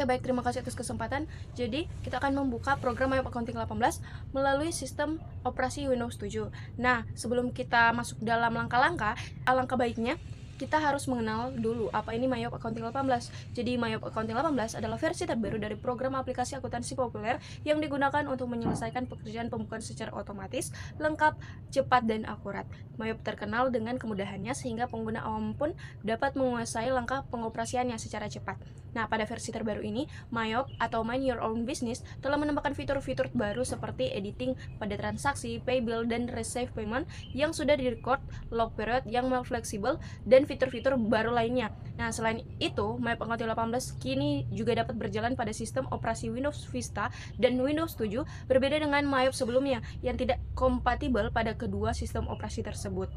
baik, terima kasih atas kesempatan. Jadi, kita akan membuka program Mayop Accounting 18 melalui sistem operasi Windows 7. Nah, sebelum kita masuk dalam langkah-langkah, alangkah baiknya kita harus mengenal dulu apa ini Mayop Accounting 18. Jadi Mayop Accounting 18 adalah versi terbaru dari program aplikasi akuntansi populer yang digunakan untuk menyelesaikan pekerjaan pembukuan secara otomatis, lengkap, cepat, dan akurat. Mayop terkenal dengan kemudahannya sehingga pengguna awam pun dapat menguasai langkah pengoperasiannya secara cepat. Nah, pada versi terbaru ini, Mayop atau Mind Your Own Business telah menambahkan fitur-fitur baru seperti editing pada transaksi, pay bill, dan receive payment yang sudah direcord, log period yang fleksibel, dan fitur-fitur baru lainnya. Nah, selain itu, Mayop Accounting 18 kini juga dapat berjalan pada sistem operasi Windows Vista dan Windows 7, berbeda dengan Mayop sebelumnya yang tidak kompatibel pada kedua sistem operasi tersebut.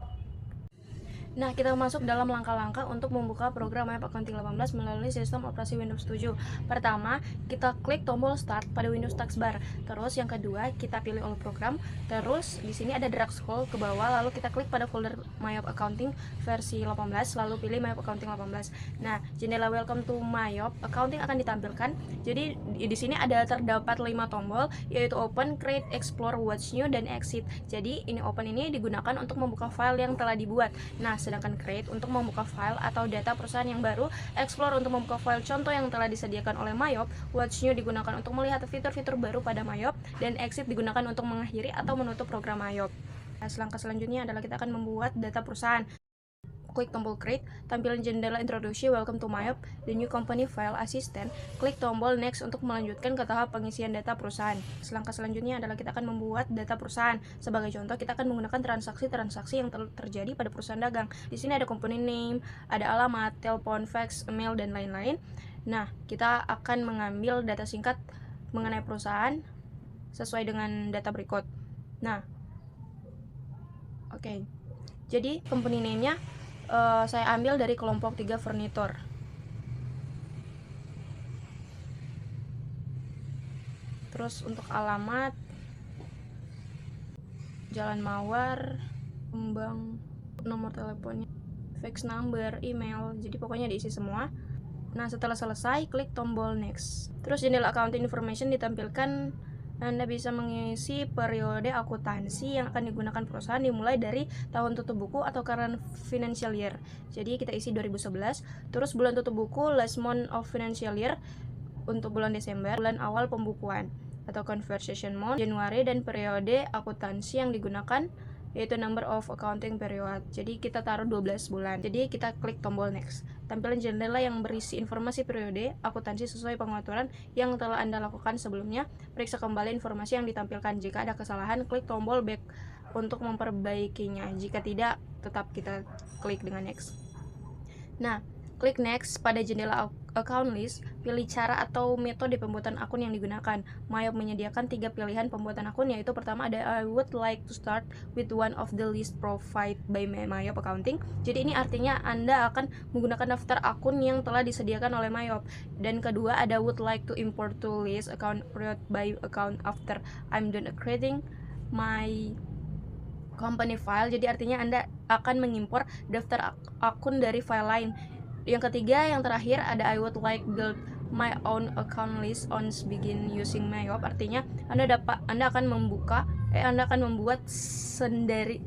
Nah, kita masuk dalam langkah-langkah untuk membuka program Mayop Accounting 18 melalui sistem operasi Windows 7. Pertama, kita klik tombol Start pada Windows Taskbar. Terus yang kedua, kita pilih All Program. Terus di sini ada drag scroll ke bawah, lalu kita klik pada folder Mayop Accounting versi 18, lalu pilih Mayop Accounting 18. Nah, jendela Welcome to Mayop Accounting akan ditampilkan. Jadi di sini terdapat 5 tombol, yaitu Open, Create, Explore, What's New, dan Exit. Jadi Open ini digunakan untuk membuka file yang telah dibuat. Nah, sedangkan Create untuk membuka file atau data perusahaan yang baru, Explore untuk membuka file contoh yang telah disediakan oleh Mayop, What's New digunakan untuk melihat fitur-fitur baru pada Mayop, dan Exit digunakan untuk mengakhiri atau menutup program Mayop. Nah, langkah selanjutnya adalah kita akan membuat data perusahaan. Klik tombol Create, tampilan jendela introduksi Welcome to Mayop, the new company file assistant. Klik tombol Next untuk melanjutkan ke tahap pengisian data perusahaan. Langkah selanjutnya adalah kita akan membuat data perusahaan. Sebagai contoh, kita akan menggunakan transaksi-transaksi yang terjadi pada perusahaan dagang. Di sini ada company name, ada alamat, telepon, fax, email, dan lain-lain. Nah, kita akan mengambil data singkat mengenai perusahaan sesuai dengan data berikut. Nah, oke. Jadi, company name-nya saya ambil dari kelompok 3 furnitur. Terus untuk alamat Jalan Mawar, Kembang, nomor teleponnya, fax number, email, jadi pokoknya diisi semua. Nah, setelah selesai, klik tombol Next. Terus jendela Accounting Information ditampilkan. Anda bisa mengisi periode akuntansi yang akan digunakan perusahaan dimulai dari tahun tutup buku atau current financial year. Jadi kita isi 2011, terus bulan tutup buku last month of financial year untuk bulan Desember, bulan awal pembukuan atau conversion month Januari, dan periode akuntansi yang digunakan yaitu number of accounting period. Jadi kita taruh 12 bulan. Jadi kita klik tombol Next. Tampilan jendela yang berisi informasi periode akuntansi sesuai pengaturan yang telah Anda lakukan sebelumnya. Periksa kembali informasi yang ditampilkan. Jika ada kesalahan, klik tombol Back untuk memperbaikinya. Jika tidak, tetap kita klik dengan Next. Nah, klik Next pada jendela Account List, pilih cara atau metode pembuatan akun yang digunakan. Mayop menyediakan 3 pilihan pembuatan akun, yaitu pertama ada I would like to start with one of the list provided by Mayop Accounting. Jadi ini artinya Anda akan menggunakan daftar akun yang telah disediakan oleh Mayop. Dan kedua ada would like to import to list account period by account after I'm done creating my company file. Jadi artinya Anda akan mengimpor daftar akun dari file lain. Yang ketiga, yang terakhir ada I would like build my own account list on begin using Mayop. Artinya Anda akan membuat sendiri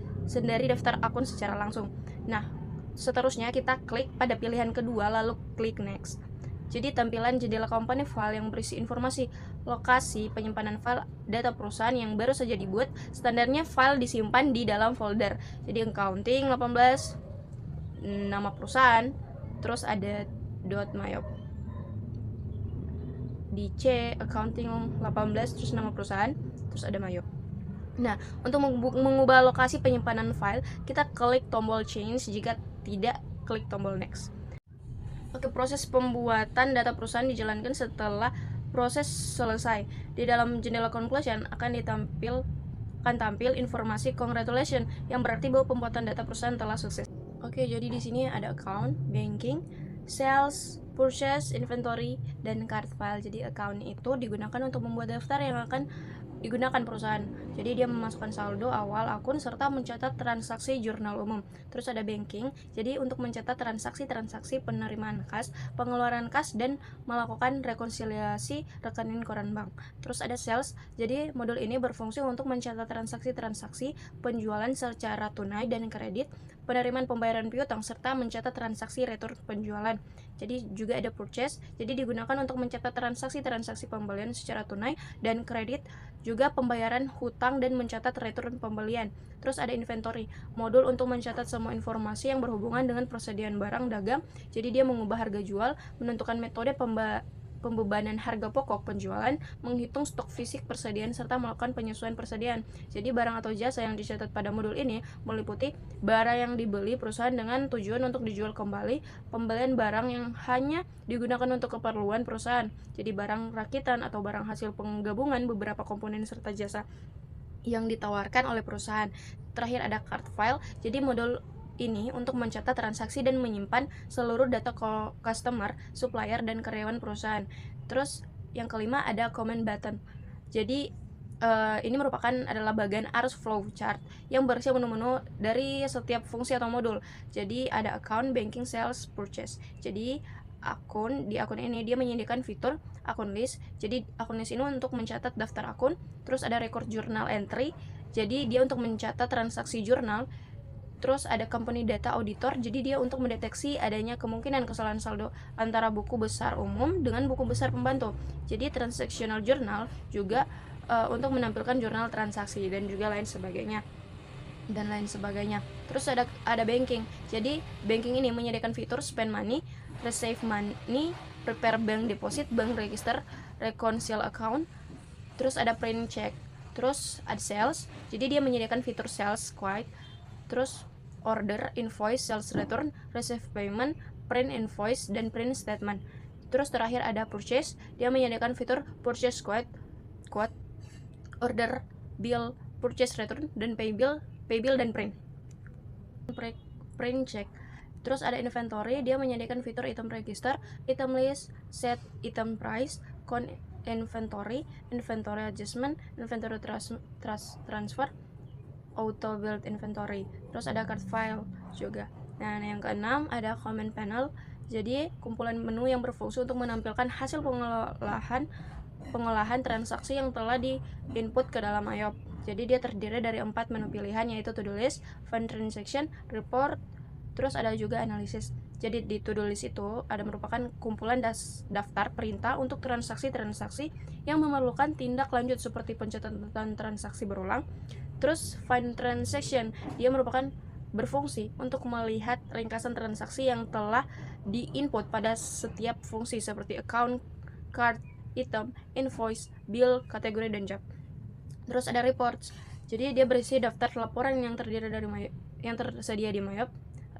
daftar akun secara langsung. Nah, seterusnya kita klik pada pilihan kedua lalu klik Next. Jadi tampilan jendela company file yang berisi informasi lokasi penyimpanan file data perusahaan yang baru saja dibuat. Standarnya file disimpan di dalam folder. Jadi accounting 18, nama perusahaan, terus ada .mayop, di C accounting 18, terus nama perusahaan, terus ada Mayop. Nah, untuk mengubah lokasi penyimpanan file, kita klik tombol change, jika tidak klik tombol next. Oke, proses pembuatan data perusahaan dijalankan setelah proses selesai. Di dalam jendela conclusion akan tampil informasi congratulations yang berarti bahwa pembuatan data perusahaan telah sukses. Oke, jadi di sini ada account, banking, sales, purchase, inventory, dan card file. Jadi account itu digunakan untuk membuat daftar yang akan digunakan perusahaan. Jadi dia memasukkan saldo awal akun serta mencatat transaksi jurnal umum. Terus ada banking, jadi untuk mencatat transaksi-transaksi penerimaan kas, pengeluaran kas, dan melakukan rekonsiliasi rekening koran bank. Terus ada sales, jadi modul ini berfungsi untuk mencatat transaksi-transaksi penjualan secara tunai dan kredit, penerimaan pembayaran piutang, serta mencatat transaksi retur penjualan. Jadi juga ada purchase, jadi digunakan untuk mencatat transaksi-transaksi pembelian secara tunai dan kredit, juga pembayaran hutang dan mencatat return pembelian. Terus ada inventory, modul untuk mencatat semua informasi yang berhubungan dengan persediaan barang dagang. Jadi dia mengubah harga jual, menentukan metode pembebanan harga pokok penjualan, menghitung stok fisik persediaan, serta melakukan penyesuaian persediaan. Jadi barang atau jasa yang dicatat pada modul ini meliputi barang yang dibeli perusahaan dengan tujuan untuk dijual kembali, pembelian barang yang hanya digunakan untuk keperluan perusahaan, jadi barang rakitan atau barang hasil penggabungan beberapa komponen serta jasa yang ditawarkan oleh perusahaan. Terakhir ada card file, jadi modul ini untuk mencatat transaksi dan menyimpan seluruh data customer, supplier, dan karyawan perusahaan. Terus yang kelima ada comment button. Jadi ini merupakan adalah bagian arus flow chart yang berisi menu-menu dari setiap fungsi atau modul. Jadi ada account, banking, sales, purchase. Jadi di akun ini dia menyediakan fitur akun list. Jadi akun list ini untuk mencatat daftar akun. Terus ada record journal entry. Jadi dia untuk mencatat transaksi jurnal. Terus ada company data auditor, jadi dia untuk mendeteksi adanya kemungkinan kesalahan saldo antara buku besar umum dengan buku besar pembantu. Jadi transactional journal juga untuk menampilkan jurnal transaksi dan juga lain sebagainya. Terus ada banking. Jadi banking ini menyediakan fitur spend money, receive money, prepare bank deposit, bank register, reconcile account. Terus ada print check. Terus ada sales. Jadi dia menyediakan fitur sales quote. Terus order, invoice, sales return, receive payment, print invoice, dan print statement. Terus terakhir ada purchase, dia menyediakan fitur purchase quote, order, bill, purchase return, dan pay bill dan print check. Terus ada inventory, dia menyediakan fitur item register, item list, set item price, count inventory, inventory adjustment, inventory transfer, auto build inventory. Terus ada card file juga. Nah, yang keenam ada comment panel. Jadi kumpulan menu yang berfungsi untuk menampilkan hasil pengolahan transaksi yang telah di-input ke dalam IOP. Jadi dia terdiri dari 4 menu pilihan, yaitu to-do list, find transaction, report, terus ada juga analisis. Jadi di to-do list itu ada merupakan kumpulan daftar perintah untuk transaksi-transaksi yang memerlukan tindak lanjut seperti pencatatan transaksi berulang. Terus find transaction, dia merupakan berfungsi untuk melihat ringkasan transaksi yang telah di-input pada setiap fungsi seperti account, card, item, invoice, bill, kategori, dan job. Terus ada reports. Jadi dia berisi daftar laporan yang terdiri dari yang tersedia di Mayop.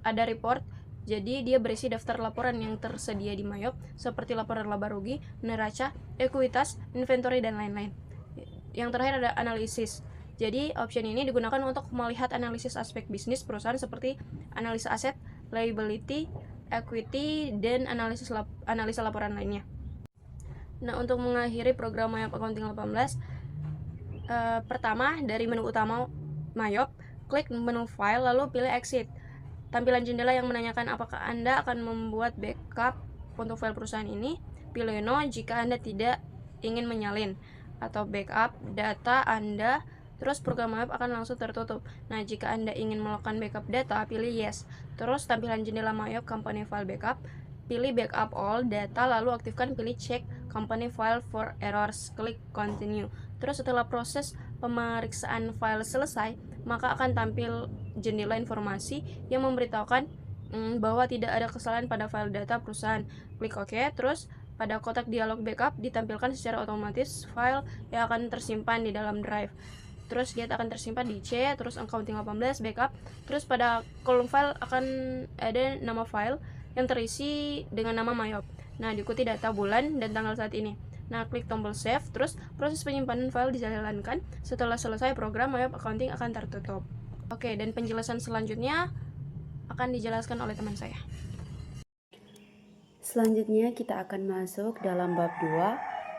Ada report. Jadi dia berisi daftar laporan yang tersedia di Mayop seperti laporan laba rugi, neraca, ekuitas, inventory, dan lain-lain. Yang terakhir ada analisis. Jadi option ini digunakan untuk melihat analisis aspek bisnis perusahaan seperti analisa aset, liability, equity, dan analisa laporan lainnya. Nah, untuk mengakhiri program Mayop Accounting 18, pertama dari menu utama Mayop, klik menu file lalu pilih exit. Tampilan jendela yang menanyakan apakah Anda akan membuat backup untuk file perusahaan ini. Pilih no jika Anda tidak ingin menyalin atau backup data Anda, terus program Mayop akan langsung tertutup. Nah, jika Anda ingin melakukan backup data, pilih yes. Terus tampilan jendela Mayop Company File Backup, pilih backup all data lalu aktifkan pilih check company file for errors, klik continue. Terus setelah proses pemeriksaan file selesai, maka akan tampil jendela informasi yang memberitahukan bahwa tidak ada kesalahan pada file data perusahaan. Klik OK. Terus pada kotak dialog backup ditampilkan secara otomatis file yang akan tersimpan di dalam drive. Terus dia akan tersimpan di C, terus accounting 18 backup. Terus pada kolom file akan ada nama file yang terisi dengan nama Mayop. Nah, diikuti data bulan dan tanggal saat ini. Nah, klik tombol save, terus proses penyimpanan file dijalankan. Setelah selesai, program Mayop Accounting akan tertutup. Oke, dan penjelasan selanjutnya akan dijelaskan oleh teman saya. Selanjutnya kita akan masuk dalam bab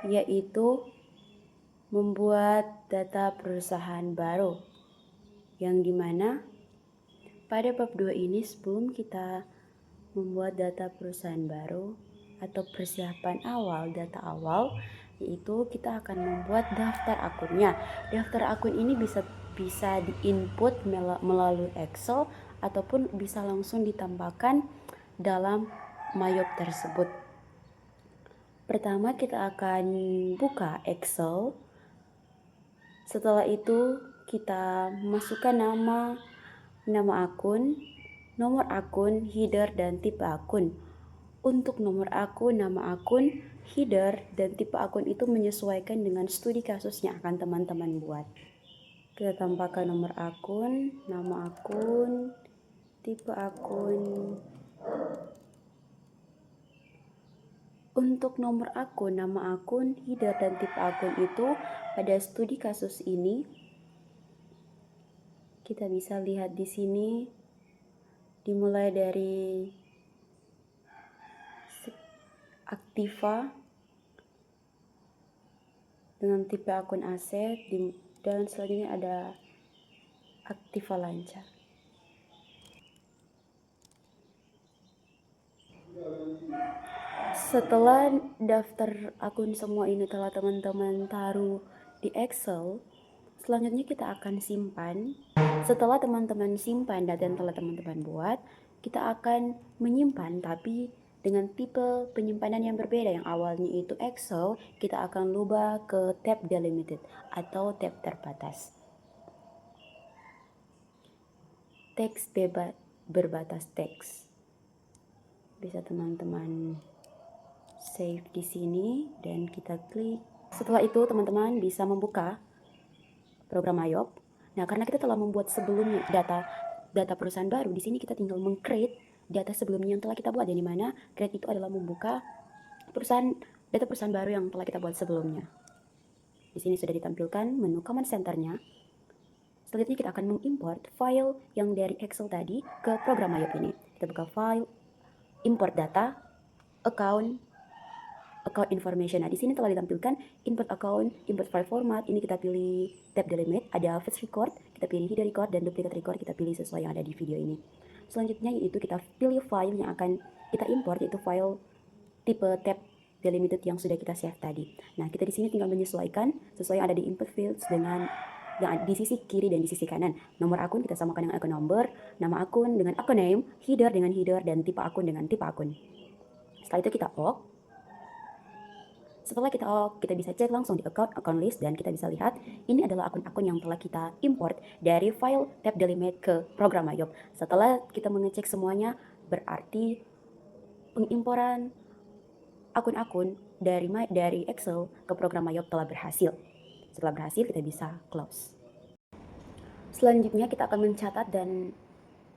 2, yaitu membuat data perusahaan baru, yang dimana pada bab 2 ini sebelum kita membuat data perusahaan baru atau persiapan awal, data awal, yaitu kita akan membuat daftar akunnya. Daftar akun ini bisa diinput melalui Excel ataupun bisa langsung ditambahkan dalam Mayop tersebut. Pertama kita akan buka Excel. Setelah itu kita masukkan nama akun, nomor akun, header, dan tipe akun. Untuk nomor akun, nama akun, header, dan tipe akun itu menyesuaikan dengan studi kasus yang akan teman-teman buat. Kita tambahkan nomor akun, nama akun, tipe akun. Untuk nomor akun, nama akun, header, dan tipe akun itu pada studi kasus ini kita bisa lihat di sini dimulai dari aktiva dengan tipe akun aset dan selanjutnya ada aktiva lancar. Setelah daftar akun semua ini telah teman-teman taruh di Excel, selanjutnya kita akan simpan. Setelah teman-teman simpan data yang telah teman-teman buat, kita akan menyimpan tapi dengan tipe penyimpanan yang berbeda. Yang awalnya itu Excel, kita akan ubah ke tab delimited atau tab terbatas. Teks berbatas teks. Bisa teman-teman save di sini dan kita klik. Setelah itu teman-teman bisa membuka program Mayop. Nah, karena kita telah membuat sebelumnya data perusahaan baru, di sini kita tinggal meng-create data sebelumnya yang telah kita buat, yang dimana create itu adalah membuka data perusahaan baru yang telah kita buat sebelumnya. Di sini sudah ditampilkan menu command center-nya. Selanjutnya kita akan mengimport file yang dari Excel tadi ke program Mayop ini. Kita buka file, import data, account information. Nah, di sini telah ditampilkan input account, import file format. Ini kita pilih tab delimit, ada fetch record, kita pilih hidden record, dan duplicate record kita pilih sesuai yang ada di video ini. Selanjutnya yaitu kita pilih file yang akan kita import, yaitu file tipe tab delimited yang sudah kita save tadi. Nah, kita di sini tinggal menyesuaikan sesuai yang ada di input fields dengan yang di sisi kiri dan di sisi kanan. Nomor akun kita samakan dengan akun number, nama akun dengan akun name, header dengan header, dan tipe akun dengan tipe akun. Setelah itu kita OK. Setelah kita bisa cek langsung di account list dan kita bisa lihat ini adalah akun-akun yang telah kita import dari file tab delimit ke program Mayop. Setelah kita mengecek semuanya, berarti pengimporan akun-akun dari Excel ke program Mayop telah berhasil. Setelah berhasil, kita bisa close. Selanjutnya kita akan mencatat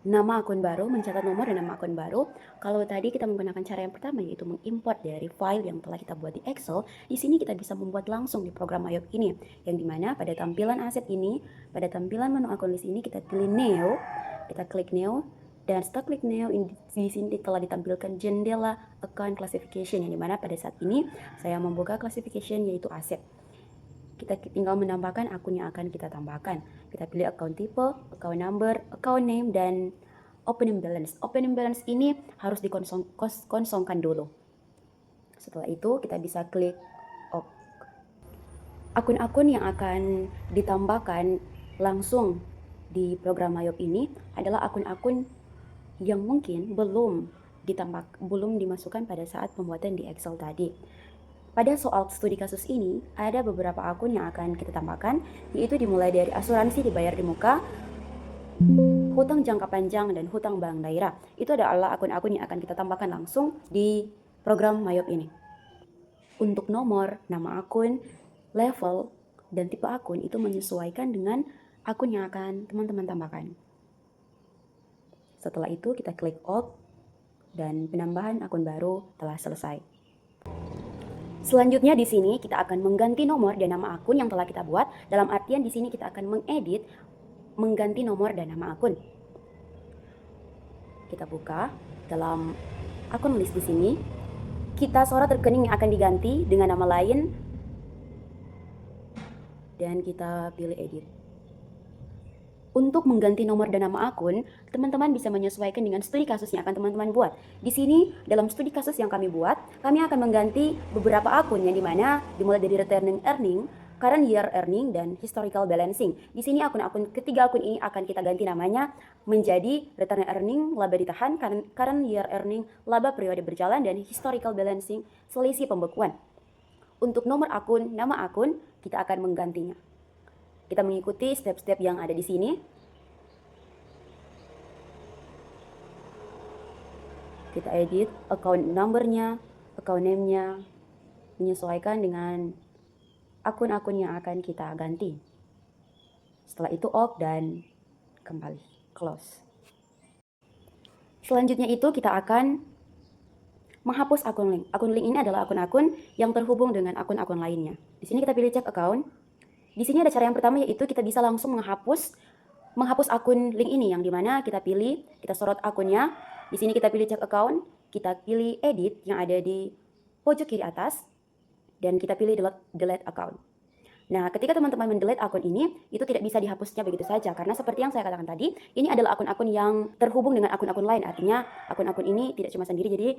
nama akun baru, mencatat nomor dan nama akun baru. Kalau tadi kita menggunakan cara yang pertama, yaitu mengimport dari file yang telah kita buat di Excel, di sini kita bisa membuat langsung di program Mayop ini, yang dimana pada tampilan aset ini, pada tampilan menu akun list ini, kita pilih New, kita klik New, dan setelah klik New, di sini telah ditampilkan jendela account classification, yang dimana pada saat ini saya membuka classification yaitu aset. Kita tinggal menambahkan akun yang akan kita tambahkan. Kita pilih account type, account number, account name, dan opening balance. Opening balance ini harus dikosongkan dulu. Setelah itu kita bisa klik OK. Akun-akun yang akan ditambahkan langsung di program Mayop ini adalah akun-akun yang mungkin belum dimasukkan pada saat pembuatan di Excel tadi. Pada soal studi kasus ini, ada beberapa akun yang akan kita tambahkan, yaitu dimulai dari asuransi dibayar di muka, hutang jangka panjang, dan hutang bank daerah. Itu adalah akun-akun yang akan kita tambahkan langsung di program Mayop ini. Untuk nomor, nama akun, level, dan tipe akun itu menyesuaikan dengan akun yang akan teman-teman tambahkan. Setelah itu kita klik OK, dan penambahan akun baru telah selesai. Selanjutnya di sini kita akan mengganti nomor dan nama akun yang telah kita buat. Dalam artian di sini kita akan mengganti nomor dan nama akun. Kita buka dalam akun list di sini. Kita sorot rekening yang akan diganti dengan nama lain dan kita pilih edit. Untuk mengganti nomor dan nama akun, teman-teman bisa menyesuaikan dengan studi kasus yang akan teman-teman buat. Di sini, dalam studi kasus yang kami buat, kami akan mengganti beberapa akun yang dimana dimulai dari returning earning, current year earning, dan historical balancing. Di sini ketiga akun ini akan kita ganti namanya menjadi returning earning, laba ditahan, current year earning, laba periode berjalan, dan historical balancing, selisih pembekuan. Untuk nomor akun, nama akun, kita akan menggantinya. Kita mengikuti step-step yang ada di sini. Kita edit account number-nya, account name-nya, menyesuaikan dengan akun-akun yang akan kita ganti. Setelah itu off dan kembali close. Selanjutnya itu kita akan menghapus akun link. Akun link ini adalah akun-akun yang terhubung dengan akun-akun lainnya. Di sini kita pilih check account. Di sini ada cara yang pertama, yaitu kita bisa langsung menghapus akun link ini, yang dimana kita pilih, kita sorot akunnya. Di sini kita pilih check account, kita pilih edit yang ada di pojok kiri atas, dan kita pilih delete account. Nah, ketika teman-teman mendelete akun ini, itu tidak bisa dihapusnya begitu saja, karena seperti yang saya katakan tadi, ini adalah akun-akun yang terhubung dengan akun-akun lain. Artinya akun-akun ini tidak cuma sendiri, jadi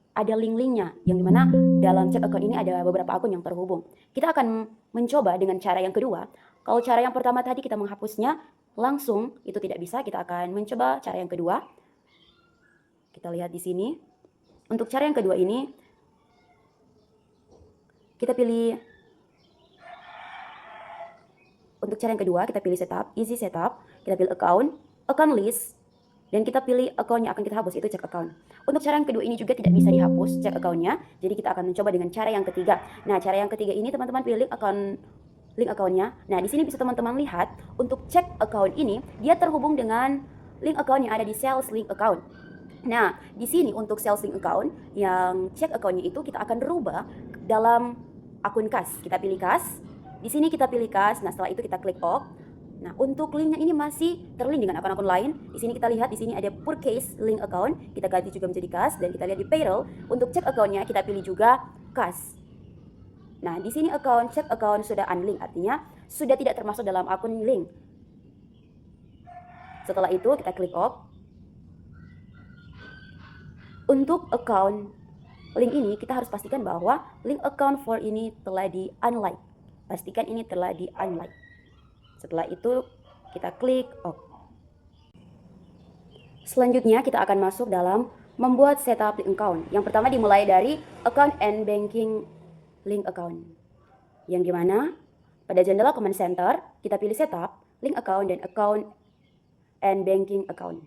ada link-linknya, yang dimana dalam check account ini ada beberapa akun yang terhubung. Kita akan mencoba dengan cara yang kedua. Kalau cara yang pertama tadi kita menghapusnya langsung, itu tidak bisa. Kita akan mencoba cara yang kedua. Kita lihat di sini. Untuk cara yang kedua ini, kita pilih. Untuk cara yang kedua, kita pilih setup, easy setup. Kita pilih account list, dan kita pilih account yang akan kita hapus, itu check account. Untuk cara yang kedua ini juga tidak bisa dihapus check account-nya, jadi kita akan mencoba dengan cara yang ketiga. Nah, cara yang ketiga ini teman-teman pilih link account-nya. Nah, di sini bisa teman-teman lihat, untuk check account ini, dia terhubung dengan link account yang ada di sales link account. Nah, di sini untuk sales link account, yang check account-nya itu kita akan rubah dalam akun kas. Kita pilih kas, di sini kita pilih kas, nah setelah itu kita klik off. Nah, untuk linknya ini masih terlink dengan akun-akun lain. Di sini kita lihat, di sini ada purchase link account. Kita ganti juga menjadi kas, dan kita lihat di payroll. Untuk check account-nya kita pilih juga kas. Nah, di sini check account sudah unlink, artinya sudah tidak termasuk dalam akun link. Setelah itu kita klik off. Untuk account link ini kita harus pastikan bahwa link account for ini telah di unlike. Pastikan ini telah di unlike. Setelah itu kita klik off. Selanjutnya kita akan masuk dalam membuat setup link account. Yang pertama dimulai dari account and banking link account. Yang dimana pada jendela command center kita pilih setup link account dan account and banking account.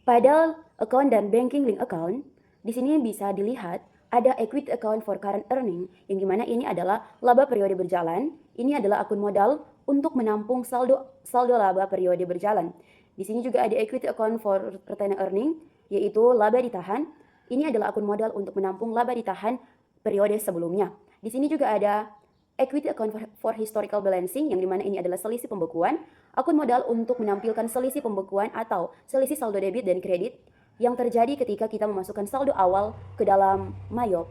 Pada account dan banking link account, di sini bisa dilihat ada equity account for current earning, yang dimana ini adalah laba periode berjalan. Ini adalah akun modal untuk menampung saldo laba periode berjalan. Di sini juga ada equity account for retained earning, yaitu laba ditahan. Ini adalah akun modal untuk menampung laba ditahan periode sebelumnya. Di sini juga ada equity account for historical balancing, yang dimana ini adalah selisih pembekuan. Akun modal untuk menampilkan selisih pembekuan atau selisih saldo debit dan kredit yang terjadi ketika kita memasukkan saldo awal ke dalam Mayop.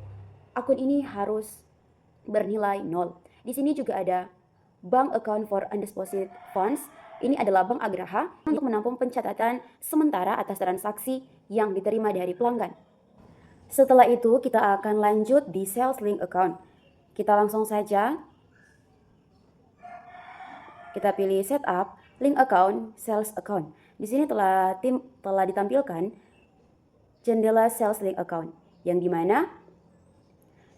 Akun ini harus bernilai 0. Di sini juga ada bank account for undisposed funds. Ini adalah bank Agraha untuk menampung pencatatan sementara atas transaksi yang diterima dari pelanggan. Setelah itu kita akan lanjut di sales link account. Kita langsung saja kita pilih setup link account, sales account. Di sini telah ditampilkan jendela sales link account, yang dimana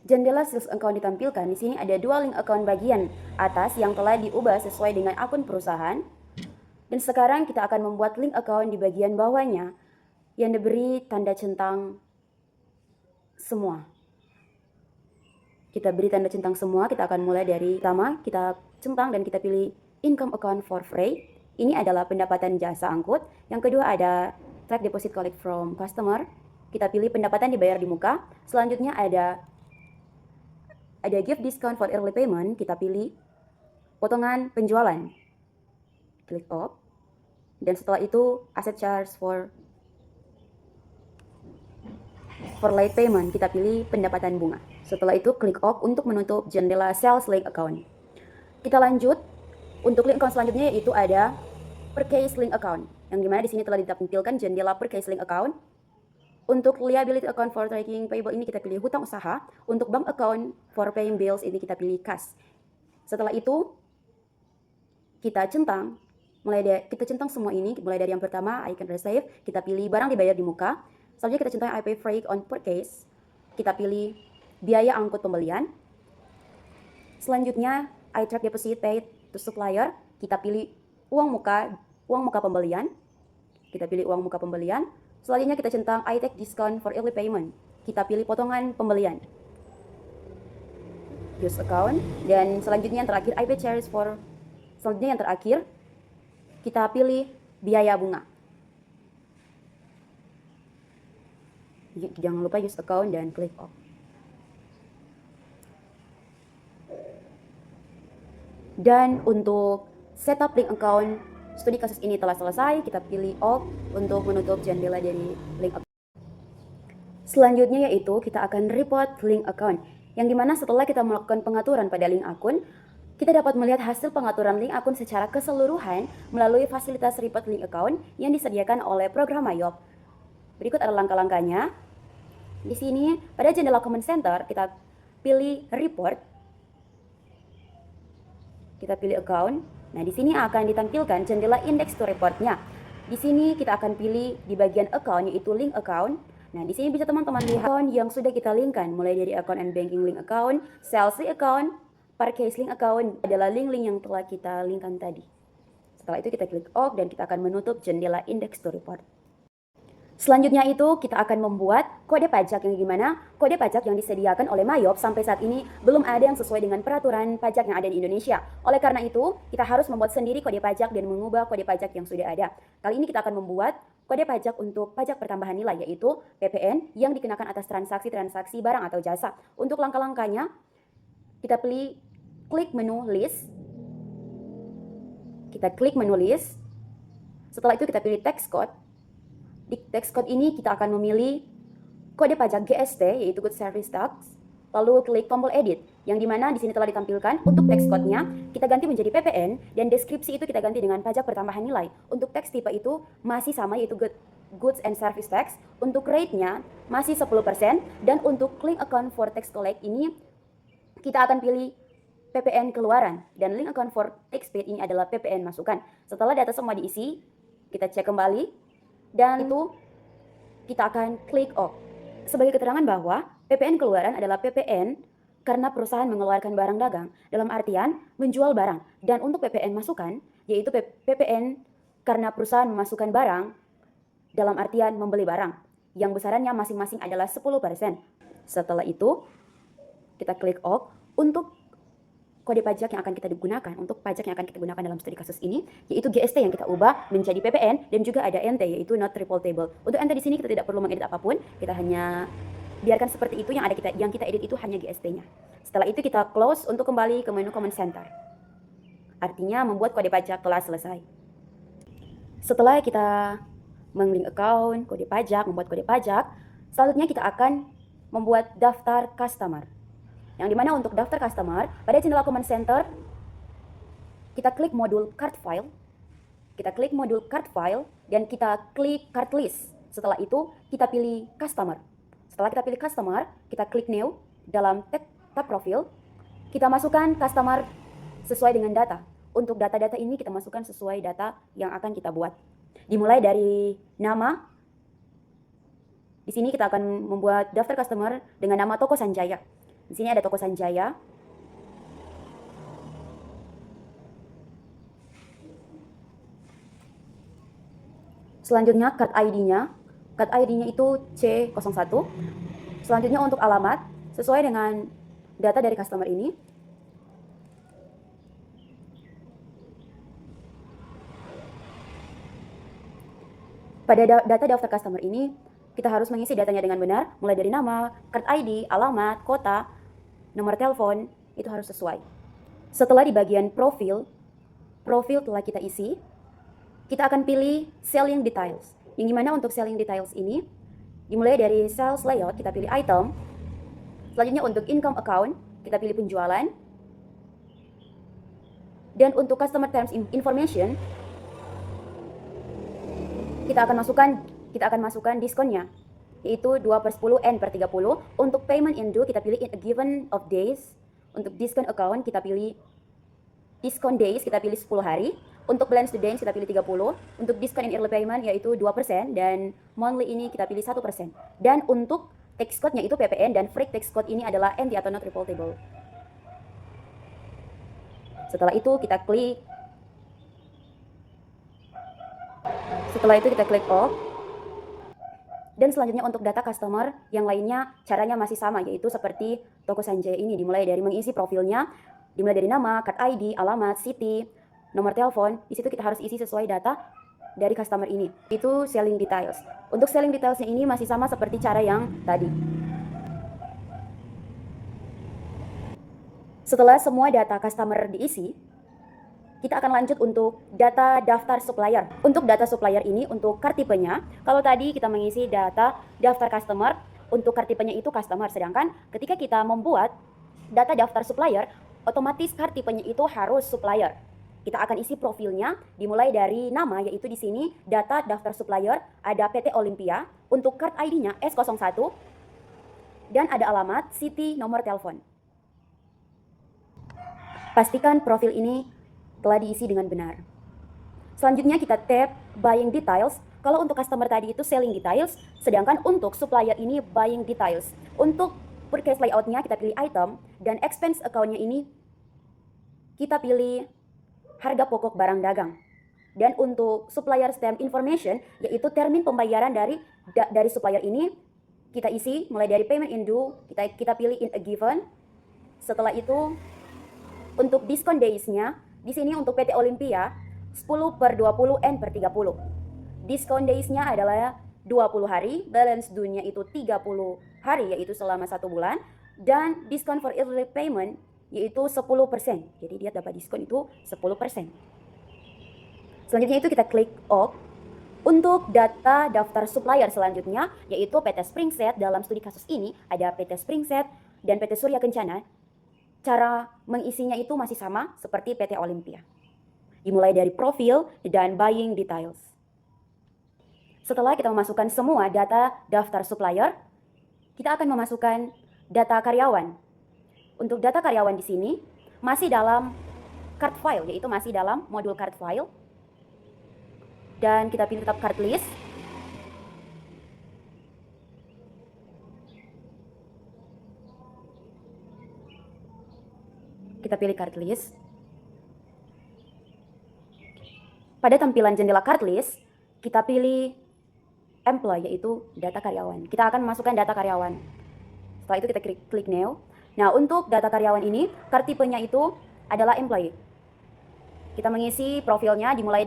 jendela sales account ditampilkan. Di sini ada dua link account bagian atas yang telah diubah sesuai dengan akun perusahaan. Dan sekarang kita akan membuat link account di bagian bawahnya yang diberi tanda centang semua. Kita beri tanda centang semua. Kita akan mulai dari pertama, kita centang dan kita pilih income account for freight. Ini adalah pendapatan jasa angkut. Yang kedua ada track deposit collect from customer. Kita pilih pendapatan dibayar di muka. Selanjutnya ada gift discount for early payment. Kita pilih potongan penjualan. Klik off. Dan setelah itu asset charge for late payment. Kita pilih pendapatan bunga. Setelah itu klik OK untuk menutup jendela Sales Link Account. Kita lanjut, untuk link account selanjutnya yaitu ada Purchase Link Account, yang dimana di sini telah ditampilkan jendela Purchase Link Account. Untuk liability account for tracking payable ini kita pilih hutang usaha. Untuk bank account for paying bills ini kita pilih cash. Setelah itu kita centang semua ini, mulai dari yang pertama I can receive, kita pilih barang dibayar di muka. Selanjutnya kita centang I pay freight on purchase, kita pilih biaya angkut pembelian. Selanjutnya I track deposit paid to supplier, kita pilih uang muka pembelian, kita pilih uang muka pembelian. Selanjutnya kita centang I take discount for early payment, kita pilih potongan pembelian, use account. Dan selanjutnya yang terakhir I pay charge for, selanjutnya yang terakhir kita pilih biaya bunga. Jangan lupa use account dan klik OK. Dan untuk setup link account, studi kasus ini telah selesai. Kita pilih OK untuk menutup jendela dari link account. Selanjutnya yaitu kita akan report link account, yang dimana setelah kita melakukan pengaturan pada link akun, kita dapat melihat hasil pengaturan link akun secara keseluruhan melalui fasilitas report link account yang disediakan oleh program Mayop. Berikut adalah langkah-langkahnya. Di sini pada jendela Command Center kita pilih report, kita pilih account. Nah, di sini akan ditampilkan jendela index to reportnya. Di sini kita akan pilih di bagian account yaitu link account. Nah, di sini bisa teman-teman lihat account yang sudah kita linkkan, mulai dari account and banking link account, sales link account, purchase link account adalah link-link yang telah kita linkkan tadi. Setelah itu kita klik OK dan kita akan menutup jendela index to report. Selanjutnya itu kita akan membuat kode pajak, yang gimana kode pajak yang disediakan oleh Mayop sampai saat ini belum ada yang sesuai dengan peraturan pajak yang ada di Indonesia. Oleh karena itu kita harus membuat sendiri kode pajak dan mengubah kode pajak yang sudah ada. Kali ini kita akan membuat kode pajak untuk pajak pertambahan nilai, yaitu PPN yang dikenakan atas transaksi barang atau jasa. Untuk langkah-langkahnya kita pilih klik menu list. Kita klik menu list. Setelah itu kita pilih text code. Di text code ini kita akan memilih kode pajak GST, yaitu Good Service Tax. Lalu klik tombol edit, yang dimana di sini telah ditampilkan. Untuk text code-nya kita ganti menjadi PPN dan deskripsi itu kita ganti dengan pajak pertambahan nilai. Untuk teks tipe itu masih sama, yaitu Goods and Service Tax. Untuk rate-nya masih 10%, dan untuk link account for tax collect ini kita akan pilih PPN keluaran, dan link account for tax paid ini adalah PPN masukan. Setelah data semua diisi, kita cek kembali. Dan itu kita akan klik OK. Sebagai keterangan bahwa PPN keluaran adalah PPN karena perusahaan mengeluarkan barang dagang, dalam artian menjual barang. Dan untuk PPN masukan, yaitu PPN karena perusahaan memasukkan barang, dalam artian membeli barang, yang besarannya masing-masing adalah 10%. Setelah itu kita klik OK. Untuk kode pajak yang akan kita gunakan, untuk pajak yang akan kita gunakan dalam studi kasus ini, yaitu GST yang kita ubah menjadi PPN, dan juga ada NT, yaitu not reportable. Untuk NT di sini kita tidak perlu mengedit apapun, kita hanya biarkan seperti itu. Yang kita edit itu hanya GST-nya. Setelah itu kita close untuk kembali ke menu Command Center. Artinya membuat kode pajak telah selesai. Setelah kita menglink account, kode pajak, membuat kode pajak, selanjutnya kita akan membuat daftar customer. Yang dimana untuk daftar customer, pada jendela Command Center, kita klik modul card file, dan kita klik card list. Setelah itu, kita pilih customer. Setelah kita pilih customer, kita klik new. Dalam tab profil, kita masukkan customer sesuai dengan data. Untuk data-data ini kita masukkan sesuai data yang akan kita buat. Dimulai dari nama. Di sini kita akan membuat daftar customer dengan nama Toko Sanjaya. Di sini ada Toko Sanjaya. Selanjutnya card ID-nya. Card ID-nya itu C01. Selanjutnya untuk alamat, sesuai dengan data dari customer ini. Pada data daftar customer ini, kita harus mengisi datanya dengan benar, mulai dari nama, card ID, alamat, kota, nomor telepon, itu harus sesuai. Setelah di bagian profil telah kita isi, kita akan pilih selling details. Yang dimana untuk selling details ini, dimulai dari sales layout, kita pilih item. Selanjutnya untuk income account, kita pilih penjualan. Dan untuk customer terms information, kita akan masukkan diskonnya, yaitu 2/10 N/30. Untuk payment in due, kita pilih in a given of days. Untuk discount account, kita pilih discount days, kita pilih 10 hari. Untuk balance to days, kita pilih 30. Untuk discount in early payment, yaitu 2%. Dan monthly ini kita pilih 1%. Dan untuk tax code-nya itu PPN, dan free tax code ini adalah NT atau not reportable. Setelah itu kita klik. Setelah itu kita klik off. Dan selanjutnya untuk data customer yang lainnya caranya masih sama, yaitu seperti toko Sanjaya ini, dimulai dari mengisi profilnya, dimulai dari nama, card ID, alamat, city, nomor telepon. Di situ kita harus isi sesuai data dari customer ini. Itu selling details. Untuk selling detailsnya ini masih sama seperti cara yang tadi. Setelah semua data customer diisi, kita akan lanjut untuk data daftar supplier. Untuk data supplier ini, untuk card tipenya, kalau tadi kita mengisi data daftar customer, untuk card tipenya itu customer. Sedangkan ketika kita membuat data daftar supplier, otomatis card tipenya itu harus supplier. Kita akan isi profilnya, dimulai dari nama, yaitu di sini data daftar supplier, ada PT Olympia, untuk card ID-nya S01, dan ada alamat, city, nomor telepon. Pastikan profil ini telah diisi dengan benar. Selanjutnya kita tap buying details. Kalau untuk customer tadi itu selling details, sedangkan untuk supplier ini buying details. Untuk purchase layoutnya kita pilih item, dan expense account-nya ini kita pilih harga pokok barang dagang. Dan untuk supplier stamp information, yaitu termin pembayaran dari supplier ini, kita isi mulai dari payment in due, kita pilih in a given. Setelah itu untuk diskon days-nya, di sini untuk PT Olympia 10/20 N/30. Diskon days-nya adalah 20 hari, balance due-nya itu 30 hari, yaitu selama 1 bulan, dan diskon for early payment yaitu 10%. Jadi dia dapat diskon itu 10%. Selanjutnya itu kita klik off. Untuk data daftar supplier selanjutnya, yaitu PT Springset. Dalam studi kasus ini ada PT Springset dan PT Surya Kencana. Cara mengisinya itu masih sama seperti PT Olympia. Dimulai dari profil dan buying details. Setelah kita memasukkan semua data daftar supplier, kita akan memasukkan data karyawan. Untuk data karyawan di sini masih dalam card file, yaitu masih dalam modul card file. Dan kita pilih tetap card list. Kita pilih card list. Pada tampilan jendela card list, kita pilih employee, yaitu data karyawan. Kita akan memasukkan data karyawan. Setelah itu kita klik new. Nah, untuk data karyawan ini, card tipenya itu adalah employee. Kita mengisi profilnya dimulai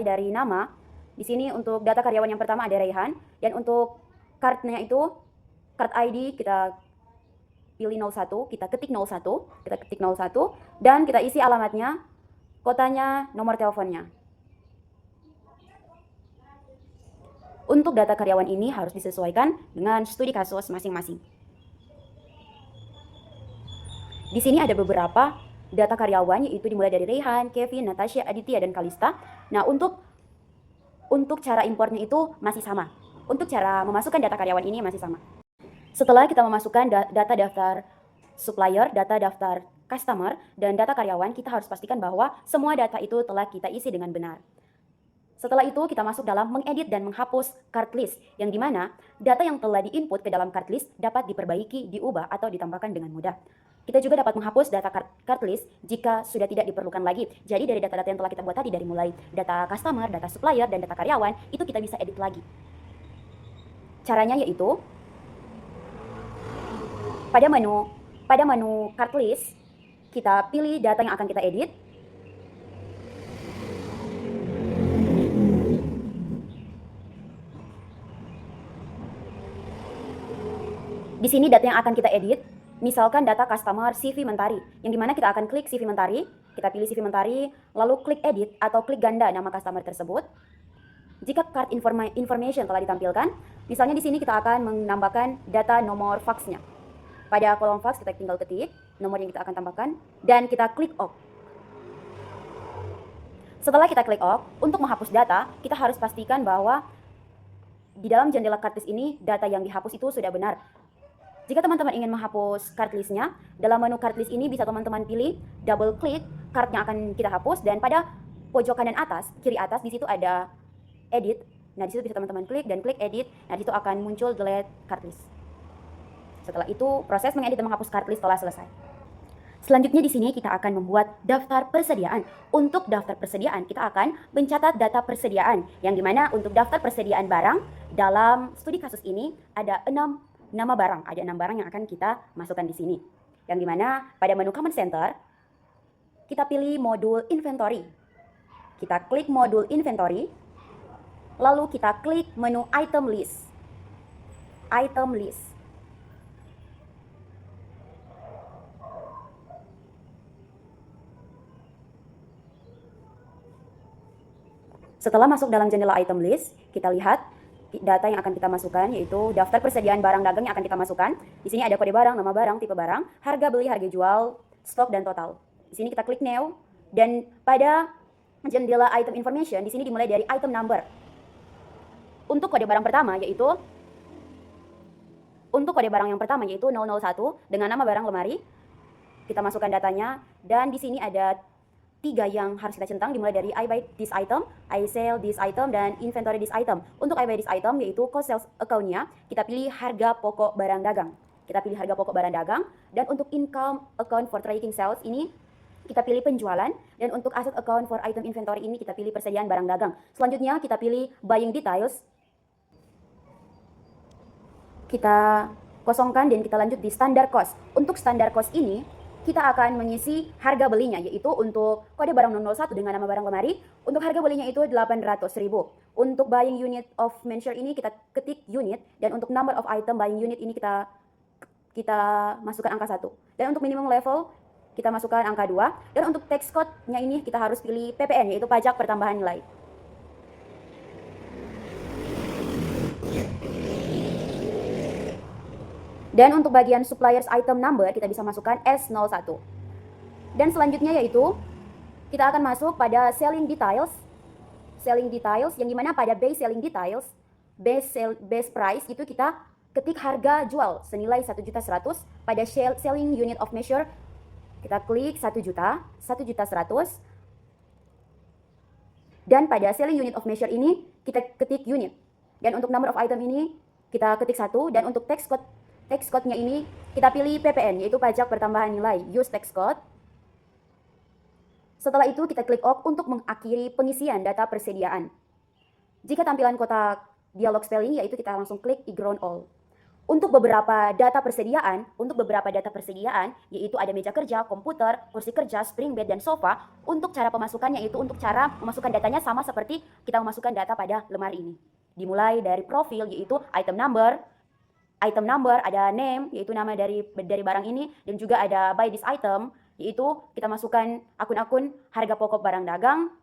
dari nama. Di sini untuk data karyawan yang pertama ada Raihan, dan untuk cardnya itu card ID kita pilih 01, kita ketik 01, dan kita isi alamatnya, kotanya, nomor teleponnya. Untuk data karyawan ini harus disesuaikan dengan studi kasus masing-masing. Di sini ada beberapa data karyawan, yaitu dimulai dari Raihan, Kevin, Natasha, Aditya, dan Kalista. Nah, untuk cara importnya itu masih sama. Untuk cara memasukkan data karyawan ini masih sama. Setelah kita memasukkan data daftar supplier, data daftar customer, dan data karyawan, kita harus pastikan bahwa semua data itu telah kita isi dengan benar. Setelah itu kita masuk dalam mengedit dan menghapus card list, yang dimana data yang telah diinput ke dalam card list dapat diperbaiki, diubah, atau ditambahkan dengan mudah. Kita juga dapat menghapus data card list jika sudah tidak diperlukan lagi. Jadi dari data-data yang telah kita buat tadi, dari mulai data customer, data supplier, dan data karyawan, itu kita bisa edit lagi. Caranya yaitu pada menu card list, kita pilih data yang akan kita edit. Di sini data yang akan kita edit, misalkan data customer CV Mentari, yang dimana kita akan klik CV Mentari, kita pilih CV Mentari, lalu klik edit atau klik ganda nama customer tersebut. Jika card information telah ditampilkan, misalnya di sini kita akan menambahkan data nomor faxnya. Pada kolom fax kita tinggal ketik nomor yang kita akan tambahkan dan kita klik OK. Setelah kita klik OK, untuk menghapus data, kita harus pastikan bahwa di dalam jendela kartlis ini data yang dihapus itu sudah benar. Jika teman-teman ingin menghapus kartlisnya, dalam menu kartlis ini bisa teman-teman pilih double klik kart yang akan kita hapus, dan pada pojok kanan atas, kiri atas di situ ada edit. Nah, di situ bisa teman-teman klik dan klik edit. Nah, di situ akan muncul delete kartlis. Setelah itu, proses mengedit dan menghapus kartlis telah selesai. Selanjutnya di sini kita akan membuat daftar persediaan. Untuk daftar persediaan, kita akan mencatat data persediaan, yang dimana untuk daftar persediaan barang dalam studi kasus ini ada 6 nama barang, ada 6 barang yang akan kita masukkan di sini. Yang dimana pada menu Command Center, kita pilih modul inventory. Kita klik modul inventory, lalu kita klik menu item list. Item list. Setelah masuk dalam jendela item list, kita lihat data yang akan kita masukkan, yaitu daftar persediaan barang dagang yang akan kita masukkan. Di sini ada kode barang, nama barang, tipe barang, harga beli, harga jual, stok, dan total. Di sini kita klik new, dan pada jendela item information, di sini dimulai dari item number. Untuk kode barang pertama yaitu 001 dengan nama barang lemari, kita masukkan datanya, dan di sini ada 3 yang harus kita centang, dimulai dari I buy this item, I sell this item, dan inventory this item. Untuk I buy this item yaitu cost sales account-nya, kita pilih harga pokok barang dagang. Kita pilih harga pokok barang dagang, dan untuk income account for trading sales ini kita pilih penjualan, dan untuk asset account for item inventory ini kita pilih persediaan barang dagang. Selanjutnya kita pilih buying details. Kita kosongkan dan kita lanjut di standard cost. Untuk standard cost ini kita akan mengisi harga belinya, yaitu untuk kode barang 001 dengan nama barang lemari, untuk harga belinya itu 800.000. Untuk buying unit of measure ini kita ketik unit, dan untuk number of item buying unit ini kita masukkan angka 1. Dan untuk minimum level kita masukkan angka 2, dan untuk tax code-nya ini kita harus pilih PPN, yaitu pajak pertambahan nilai. Dan untuk bagian suppliers item number kita bisa masukkan S01. Dan selanjutnya yaitu kita akan masuk pada selling details. Selling details yang dimana pada base selling details, base price itu kita ketik harga jual senilai 1.100.000. Pada selling unit of measure kita klik 1 juta, 1.100.000. Dan pada selling unit of measure ini kita ketik unit. Dan untuk number of item ini kita ketik 1, dan untuk tax code-nya ini kita pilih PPN, yaitu pajak pertambahan nilai, use tax code. Setelah itu kita klik OK untuk mengakhiri pengisian data persediaan. Jika tampilan kotak dialog spelling, yaitu kita langsung klik ignore all. Untuk beberapa data persediaan, yaitu ada meja kerja, komputer, kursi kerja, spring bed, dan sofa. Untuk cara pemasukannya, yaitu untuk cara memasukkan datanya sama seperti kita memasukkan data pada lemari ini. Dimulai dari profil, yaitu item number, ada name, yaitu nama dari barang ini, dan juga ada buy this item, yaitu kita masukkan akun-akun harga pokok barang dagang,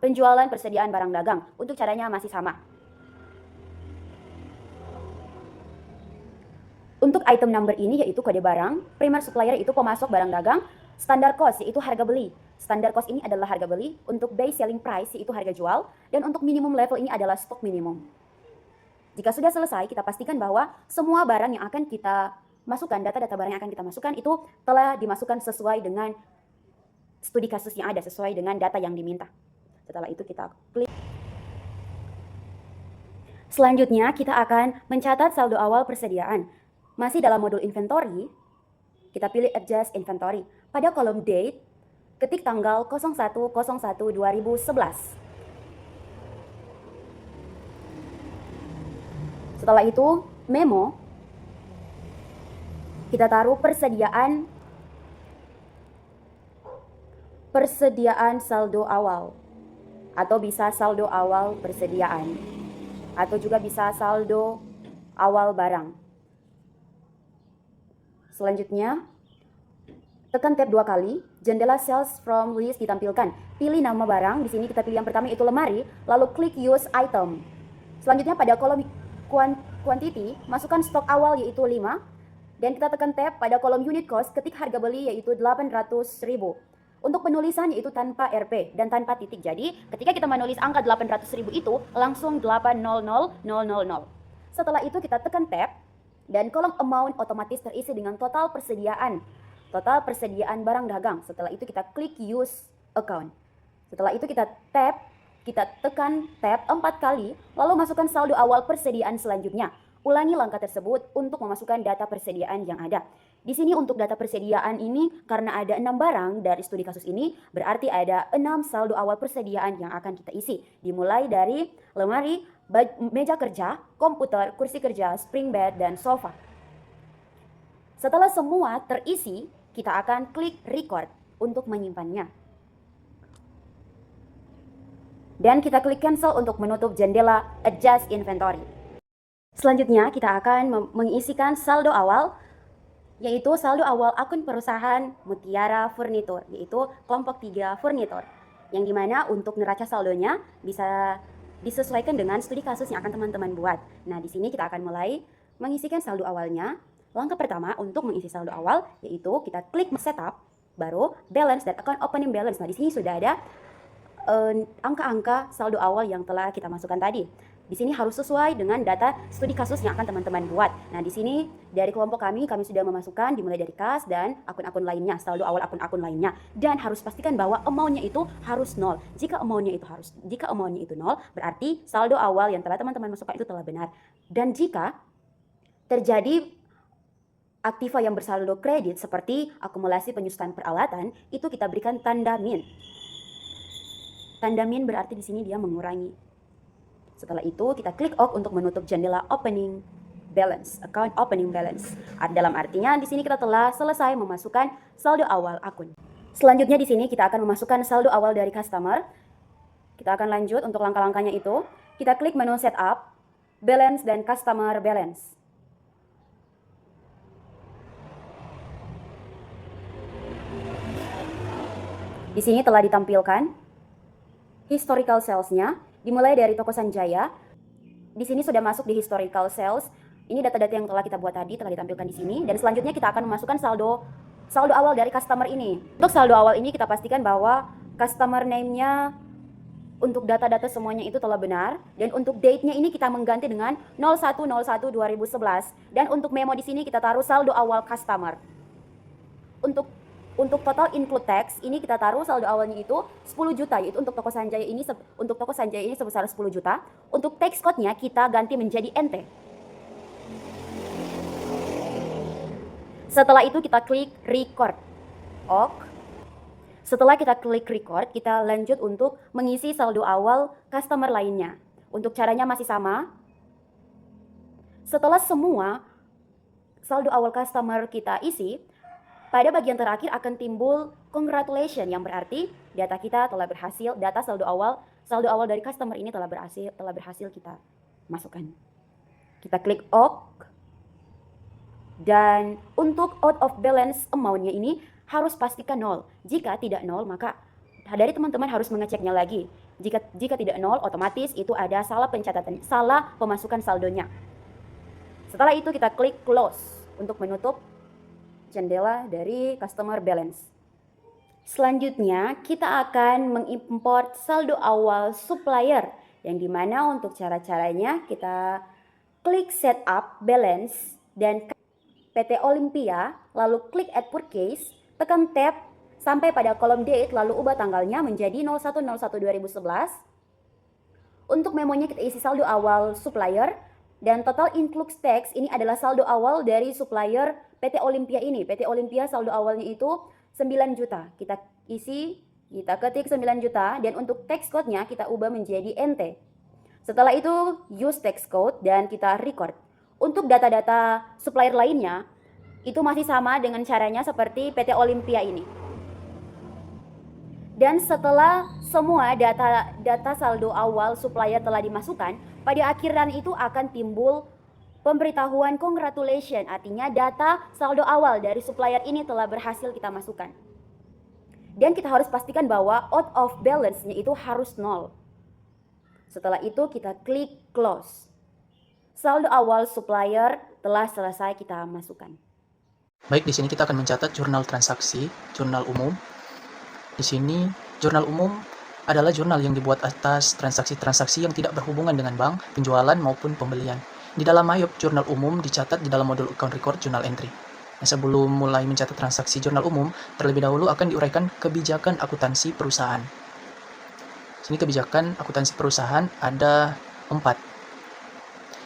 penjualan, persediaan barang dagang. Untuk caranya masih sama. Untuk item number ini yaitu kode barang, primer supplier itu pemasok barang dagang, standard cost yaitu harga beli. Standard cost ini adalah harga beli, untuk base selling price yaitu harga jual, dan untuk minimum level ini adalah stok minimum. Jika sudah selesai, kita pastikan bahwa semua barang yang akan kita masukkan, data-data barang yang akan kita masukkan itu telah dimasukkan sesuai dengan studi kasus yang ada, sesuai dengan data yang diminta. Setelah itu kita klik. Selanjutnya kita akan mencatat saldo awal persediaan. Masih dalam modul inventory, kita pilih adjust inventory. Pada kolom date, ketik tanggal 01/01/2011. Setelah itu, memo, kita taruh persediaan saldo awal, atau bisa saldo awal persediaan, atau juga bisa saldo awal barang. Selanjutnya, tekan tab 2 kali, jendela sales from list ditampilkan. Pilih nama barang, di sini kita pilih yang pertama yaitu lemari, lalu klik use item. Selanjutnya pada kolom quantity, masukkan stok awal yaitu 5. Dan kita tekan tab pada kolom unit cost, ketik harga beli yaitu 800.000. Untuk penulisan yaitu tanpa RP dan tanpa titik. Jadi ketika kita menulis angka 800.000 itu langsung 800.000. Setelah itu kita tekan tab dan kolom amount otomatis terisi dengan total persediaan barang dagang. Setelah itu kita klik use account. Setelah itu kita tekan tab 4 kali, lalu masukkan saldo awal persediaan selanjutnya. Ulangi langkah tersebut untuk memasukkan data persediaan yang ada. Di sini untuk data persediaan ini, karena ada 6 barang dari studi kasus ini, berarti ada 6 saldo awal persediaan yang akan kita isi. Dimulai dari lemari, meja kerja, komputer, kursi kerja, spring bed, dan sofa. Setelah semua terisi, kita akan klik record untuk menyimpannya. Dan kita klik cancel untuk menutup jendela adjust inventory. Selanjutnya kita akan mengisikan saldo awal, yaitu saldo awal akun perusahaan Mutiara Furnitur, yaitu kelompok 3 furnitur, yang dimana untuk neraca saldonya bisa disesuaikan dengan studi kasus yang akan teman-teman buat. Nah, di sini kita akan mulai mengisikan saldo awalnya. Langkah pertama untuk mengisi saldo awal yaitu kita klik setup, baru balance dan account opening balance. Nah, di sini sudah ada angka-angka saldo awal yang telah kita masukkan tadi. Di sini harus sesuai dengan data studi kasus yang akan teman-teman buat. Nah, di sini dari kelompok kami sudah memasukkan dimulai dari kas dan akun-akun lainnya, saldo awal akun-akun lainnya. Dan harus pastikan bahwa amount-nya itu harus 0. Jika amount-nya itu 0, berarti saldo awal yang telah teman-teman masukkan itu telah benar. Dan jika terjadi aktiva yang bersaldo kredit seperti akumulasi penyusutan peralatan, itu kita berikan tanda min. Tanda min berarti di sini dia mengurangi. Setelah itu kita klik OK untuk menutup jendela opening balance, account opening balance. Dalam artinya di sini kita telah selesai memasukkan saldo awal akun. Selanjutnya di sini kita akan memasukkan saldo awal dari customer. Kita akan lanjut untuk langkah-langkahnya itu. Kita klik menu setup, balance dan customer balance. Di sini telah ditampilkan historical sales-nya. Dimulai dari toko Sanjaya. Di sini sudah masuk di historical sales. Ini data-data yang telah kita buat tadi telah ditampilkan di sini. Dan selanjutnya kita akan memasukkan saldo awal dari customer ini. Untuk saldo awal ini kita pastikan bahwa customer name-nya untuk data-data semuanya itu telah benar. Dan untuk date-nya ini kita mengganti dengan 01/01/2011. Dan untuk memo di sini kita taruh saldo awal customer. Untuk total include tax ini kita taruh saldo awalnya itu 10 juta, yaitu untuk toko Sanjaya ini sebesar 10 juta. Untuk tax code-nya kita ganti menjadi NT. Setelah itu kita klik record. OK. Setelah kita klik record, kita lanjut untuk mengisi saldo awal customer lainnya. Untuk caranya masih sama. Setelah semua saldo awal customer kita isi, pada bagian terakhir akan timbul congratulations, yang berarti data kita telah berhasil, data saldo awal dari customer ini telah berhasil kita masukkan. Kita klik OK. Dan untuk out of balance amount-nya ini harus pastikan 0. Jika tidak 0, maka dari teman-teman harus mengeceknya lagi. Jika tidak 0, otomatis itu ada salah pencatatan, salah pemasukan saldonya. Setelah itu kita klik close untuk menutup jendela dari customer balance. Selanjutnya kita akan mengimport saldo awal supplier, yang dimana untuk cara-caranya kita klik setup balance dan PT Olympia, lalu klik add purchase, tekan tab sampai pada kolom date, lalu ubah tanggalnya menjadi 01/01/2011. Untuk memonya kita isi saldo awal supplier. Dan total include tax ini adalah saldo awal dari supplier PT Olympia ini. PT Olympia saldo awalnya itu 9 juta. Kita ketik 9 juta dan untuk tax code-nya kita ubah menjadi NT. Setelah itu use tax code dan kita record. Untuk data-data supplier lainnya itu masih sama dengan caranya seperti PT Olympia ini. Dan setelah semua data saldo awal supplier telah dimasukkan, pada akhiran itu akan timbul pemberitahuan congratulations, artinya data saldo awal dari supplier ini telah berhasil kita masukkan. Dan kita harus pastikan bahwa out of balance-nya itu harus 0. Setelah itu kita klik close. Saldo awal supplier telah selesai kita masukkan. Baik, di sini kita akan mencatat jurnal transaksi, jurnal umum. Di sini jurnal umum adalah jurnal yang dibuat atas transaksi-transaksi yang tidak berhubungan dengan bank, penjualan maupun pembelian. Di dalam MyOp, jurnal umum dicatat di dalam modul account record journal entry. Nah, sebelum mulai mencatat transaksi jurnal umum, terlebih dahulu akan diuraikan kebijakan akuntansi perusahaan. Sini kebijakan akuntansi perusahaan ada 4.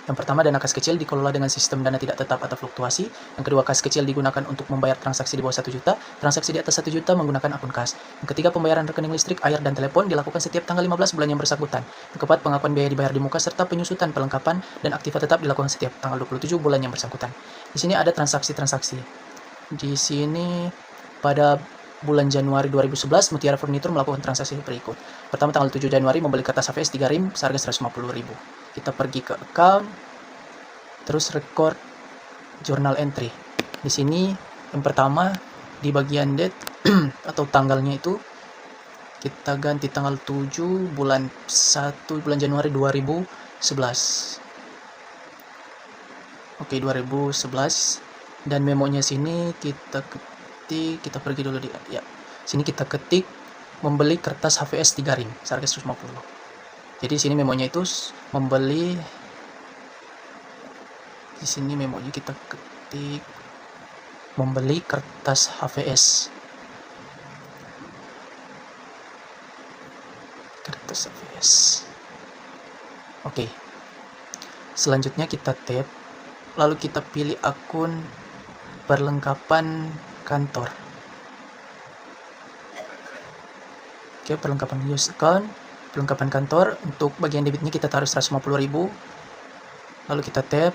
Yang pertama, dana kas kecil dikelola dengan sistem dana tidak tetap atau fluktuasi. Yang kedua, kas kecil digunakan untuk membayar transaksi di bawah 1 juta, transaksi di atas 1 juta menggunakan akun kas. Yang ketiga, pembayaran rekening listrik, air, dan telepon dilakukan setiap tanggal 15 bulan yang bersangkutan. Yang keempat, pengakuan biaya dibayar di muka serta penyusutan pelengkapan dan aktiva tetap dilakukan setiap tanggal 27 bulan yang bersangkutan. Di sini ada transaksi-transaksi. Di sini pada bulan Januari 2011, Mutiara Furnitur melakukan transaksi berikut. Pertama, tanggal 7 Januari membeli kertas HVS 3 rim seharga 150.000. Kita pergi ke account, terus record journal entry. Di sini yang pertama di bagian date atau tanggalnya itu kita ganti tanggal 7 bulan 1 bulan Januari 2011. Oke, 2011. Dan memonya sini kita ketik, kita pergi dulu ya. Sini kita ketik membeli kertas HVS 3 rim seharga 150. Jadi sini memonya itu membeli. Di sini memonya kita ketik membeli kertas HVS. Kertas HVS. Oke. Selanjutnya kita tab, lalu kita pilih akun perlengkapan kantor. Oke, perlengkapan use account, perlengkapan kantor. Untuk bagian debitnya kita taruh 150.000. Lalu kita tab,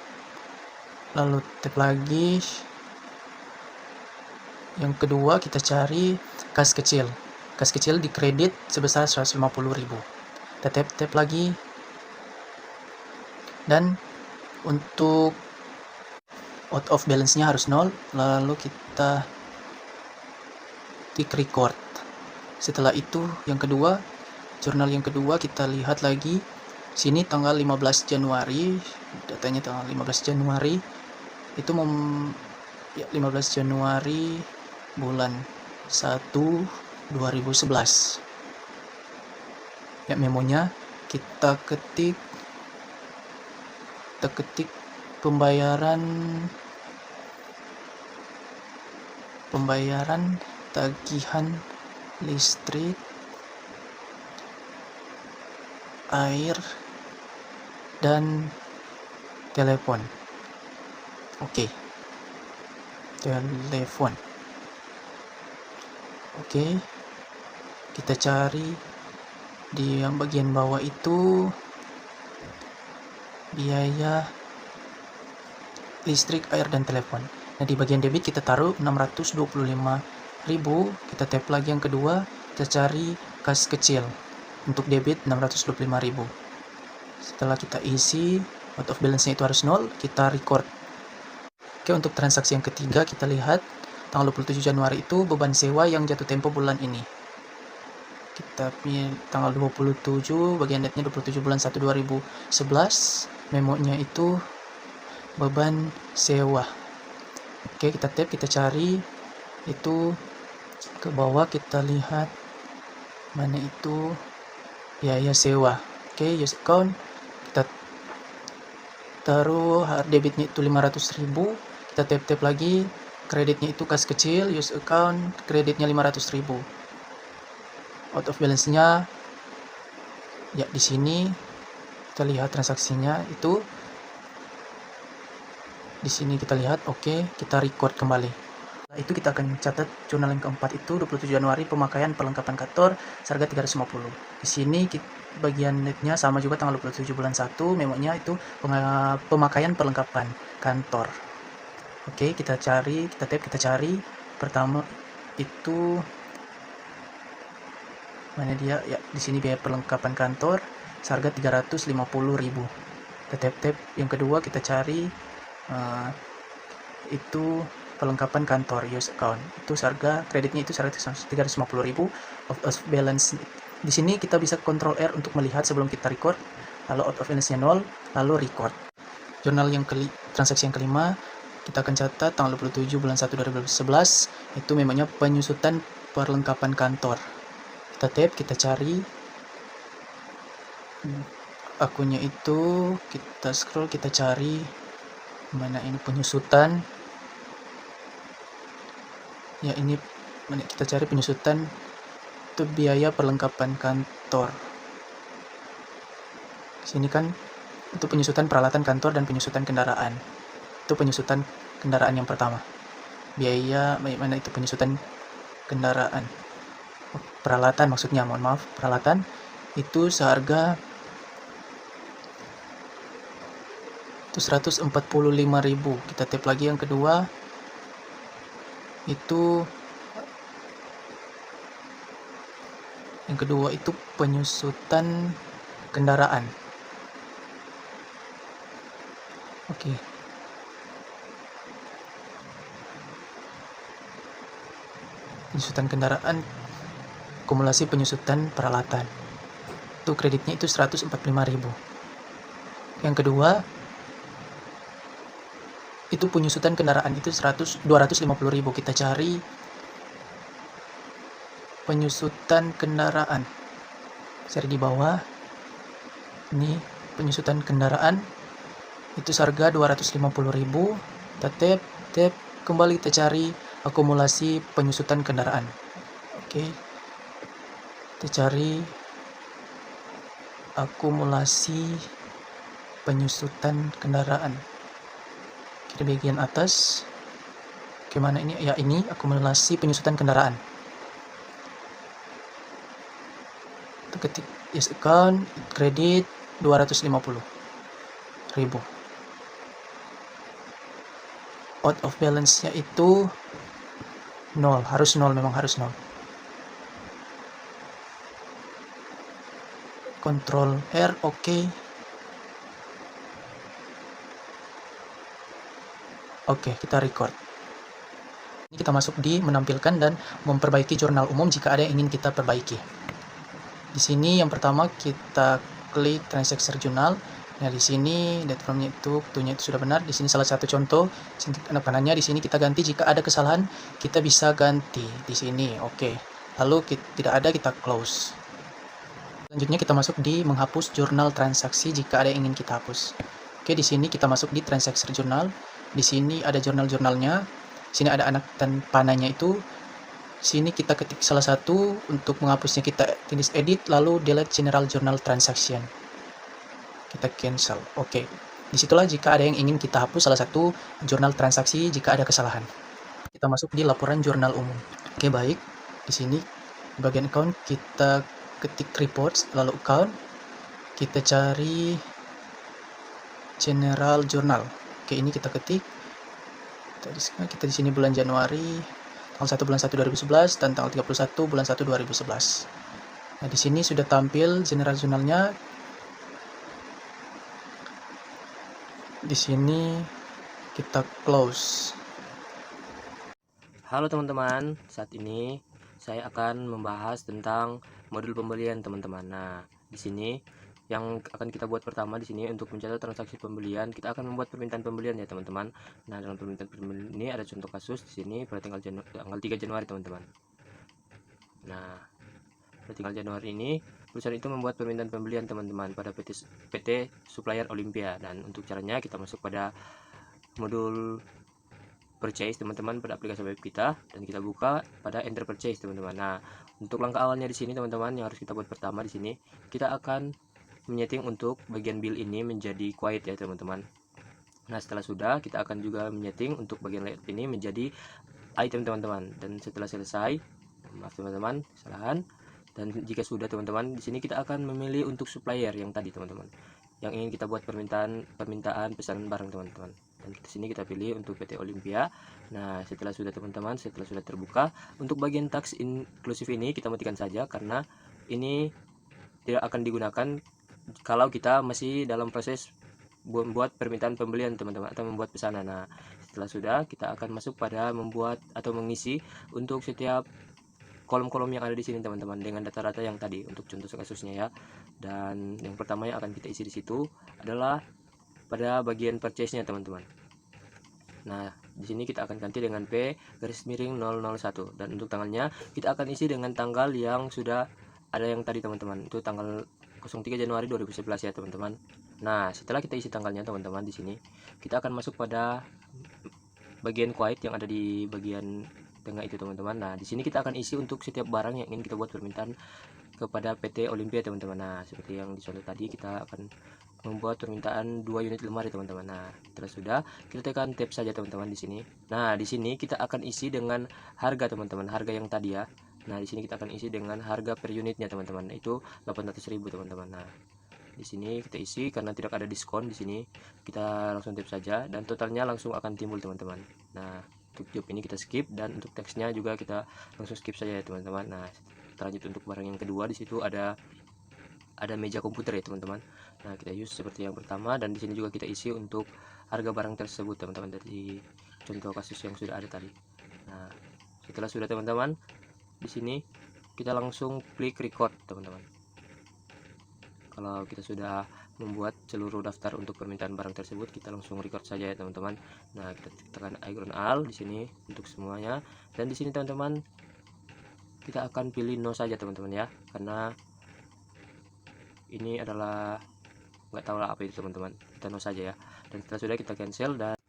lalu tab lagi. Yang kedua kita cari kas kecil. Kas kecil di kredit sebesar 150.000. Kita tab lagi. Dan untuk out of balance-nya harus 0. Lalu kita klik record. Setelah itu yang kedua, jurnal yang kedua kita lihat lagi. Sini tanggal 15 Januari, datanya tanggal 15 Januari. Itu 15 Januari bulan 1 2011. Ya, memonya kita ketik pembayaran tagihan listrik, air, dan telepon. Oke. Telepon. Oke. Kita cari di yang bagian bawah itu biaya listrik, air, dan telepon. Nah, di bagian debit kita taruh 625.000. Kita tap lagi yang kedua, kita cari kas kecil. Untuk debit 625.000. Setelah kita isi, out of balance-nya itu harus 0, kita record. Oke, untuk transaksi yang ketiga kita lihat tanggal 27 Januari itu beban sewa yang jatuh tempo bulan ini. Kita pilih tanggal 27, bagian date-nya 27 bulan 1 2011. Memonya itu beban sewa. Oke, kita tap, kita cari itu ke bawah, kita lihat mana itu biaya sewa. Oke, use account, kita taruh debitnya itu 500.000. Kita tap lagi, kreditnya itu kas kecil, use account, kreditnya 500.000. Out of balance-nya ya di sini kita lihat transaksinya itu di sini kita lihat. Oke, kita record kembali. Nah, itu kita akan catat jurnal yang keempat itu 27 Januari pemakaian perlengkapan kantor seharga 350. Di sini bagian netnya sama juga tanggal 27 bulan 1, memonya itu pemakaian perlengkapan kantor. Oke, kita cari, kita tab, kita cari. Pertama itu mana dia? Ya, di sini biaya perlengkapan kantor seharga 350.000. Kita tab. Yang kedua kita cari itu perlengkapan kantor use account. Itu harga kreditnya itu 350.000. Of balance Di sini kita bisa Ctrl R untuk melihat sebelum kita record, lalu out of balance-nya 0, lalu record. Jurnal transaksi yang kelima, kita akan catat tanggal 27 bulan 1 2011, itu memangnya penyusutan perlengkapan kantor. Kita tap, kita cari akunnya itu, kita scroll, kita cari mana ini penyusutan. Ya, ini kita cari penyusutan itu biaya perlengkapan kantor. Di sini kan itu penyusutan peralatan kantor dan penyusutan kendaraan. Itu penyusutan kendaraan yang pertama. Biaya mana itu penyusutan kendaraan. Peralatan maksudnya, mohon maaf, peralatan itu seharga itu 145.000. Kita tap lagi yang kedua. Yang kedua itu penyusutan kendaraan. Oke. Penyusutan kendaraan, akumulasi penyusutan peralatan. Itu kreditnya itu 145.000. Yang kedua itu penyusutan kendaraan itu 250.000. Kita cari penyusutan kendaraan. Cari di bawah. Ini penyusutan kendaraan itu seharga 250.000. Kita tap, kembali kita cari akumulasi penyusutan kendaraan. Oke. Kita cari akumulasi penyusutan kendaraan. Di bagian atas. Gimana ini? Ya, ini akumulasi penyusutan kendaraan. Ketik yes account, kredit 250.000. Out of balance-nya itu 0, harus 0, memang harus 0. Ctrl R, oke. Oke, kita record. Ini kita masuk di menampilkan dan memperbaiki jurnal umum jika ada yang ingin kita perbaiki. Di sini yang pertama kita klik transaksi jurnal. Nah, di sini date from-nya itu waktunya itu sudah benar. Di sini salah satu contoh anak panahnya, di sini kita ganti, jika ada kesalahan kita bisa ganti di sini. Oke. Lalu tidak ada, kita close. Selanjutnya kita masuk di menghapus jurnal transaksi jika ada yang ingin kita hapus. Oke, di sini kita masuk di transaksi jurnal. Di sini ada jurnal-jurnalnya. Di sini ada anak dan panahnya itu. Sini kita ketik salah satu, untuk menghapusnya kita tulis edit, lalu delete general journal transaction. Kita cancel. Oke. Disitulah jika ada yang ingin kita hapus salah satu jurnal transaksi jika ada kesalahan. Kita masuk di laporan jurnal umum. Oke, baik. Di sini di bagian account kita ketik reports, lalu account. Kita cari general journal. Oke, ini kita ketik. Kita di sini bulan Januari. Tanggal 1 bulan 1 2011 dan tanggal 31 bulan 1 2011. Nah, di sini sudah tampil general jurnalnya. Di sini kita close. Halo teman-teman, saat ini saya akan membahas tentang modul pembelian teman-teman. Nah, di sini yang akan kita buat pertama di sini untuk mencatat transaksi pembelian, kita akan membuat permintaan pembelian ya teman-teman. Nah, dalam permintaan pembelian ini ada contoh kasus di sini pada tanggal 3 Januari teman-teman. Nah, pada tanggal Januari ini perusahaan itu membuat permintaan pembelian teman-teman pada PT Supplier Olympia, dan untuk caranya kita masuk pada modul purchase teman-teman pada aplikasi web kita, dan kita buka pada enter purchase teman-teman. Nah, untuk langkah awalnya di sini teman-teman yang harus kita buat pertama di sini, kita akan menyeting untuk bagian bill ini menjadi quiet ya teman-teman. Nah, setelah sudah, kita akan juga menyeting untuk bagian layout ini menjadi item teman-teman. Dan setelah selesai, maaf teman-teman, kesalahan. Dan jika sudah teman-teman, di sini kita akan memilih untuk supplier yang tadi teman-teman, yang ingin kita buat permintaan pesanan barang teman-teman. Dan di sini kita pilih untuk PT Olympia. Nah, setelah sudah teman-teman, setelah sudah terbuka, untuk bagian tax inklusif ini kita matikan saja karena ini tidak akan digunakan kalau kita masih dalam proses membuat permintaan pembelian teman-teman, atau membuat pesanan. Nah, setelah sudah, kita akan masuk pada membuat atau mengisi untuk setiap kolom-kolom yang ada di sini teman-teman dengan data-data yang tadi untuk contoh kasusnya ya. Dan yang pertama yang akan kita isi di situ adalah pada bagian purchase-nya teman-teman. Nah, di sini kita akan ganti dengan P_001 dan untuk tanggalnya kita akan isi dengan tanggal yang sudah ada yang tadi teman-teman. Itu tanggal 03 Januari 2011 ya teman-teman. Nah, setelah kita isi tanggalnya teman-teman, di sini kita akan masuk pada bagian quote yang ada di bagian tengah itu teman-teman. Nah, di sini kita akan isi untuk setiap barang yang ingin kita buat permintaan kepada PT Olimpia teman-teman. Nah, seperti yang dicontoh tadi, kita akan membuat permintaan 2 unit lemari teman-teman. Nah, setelah sudah kita tekan tab saja teman-teman di sini. Nah, di sini kita akan isi dengan harga teman-teman, harga yang tadi ya. Nah, di sini kita akan isi dengan harga per unitnya teman-teman, itu 800.000 teman-teman. Nah, di sini kita isi karena tidak ada diskon di sini. Kita langsung tab saja dan totalnya langsung akan timbul teman-teman. Nah, untuk job ini kita skip dan untuk teksnya juga kita langsung skip saja ya teman-teman. Nah, lanjut untuk barang yang kedua, di situ ada meja komputer ya teman-teman. Nah, kita use seperti yang pertama dan di sini juga kita isi untuk harga barang tersebut teman-teman dari contoh kasus yang sudah ada tadi. Nah, setelah sudah teman-teman, di sini kita langsung klik record teman-teman. Kalau kita sudah membuat seluruh daftar untuk permintaan barang tersebut, kita langsung record saja ya teman-teman. Nah, kita tekan icon all di sini untuk semuanya dan di sini teman-teman kita akan pilih no saja teman-teman ya, karena ini adalah nggak tahu lah apa itu teman-teman, kita no saja ya. Dan setelah sudah kita cancel dan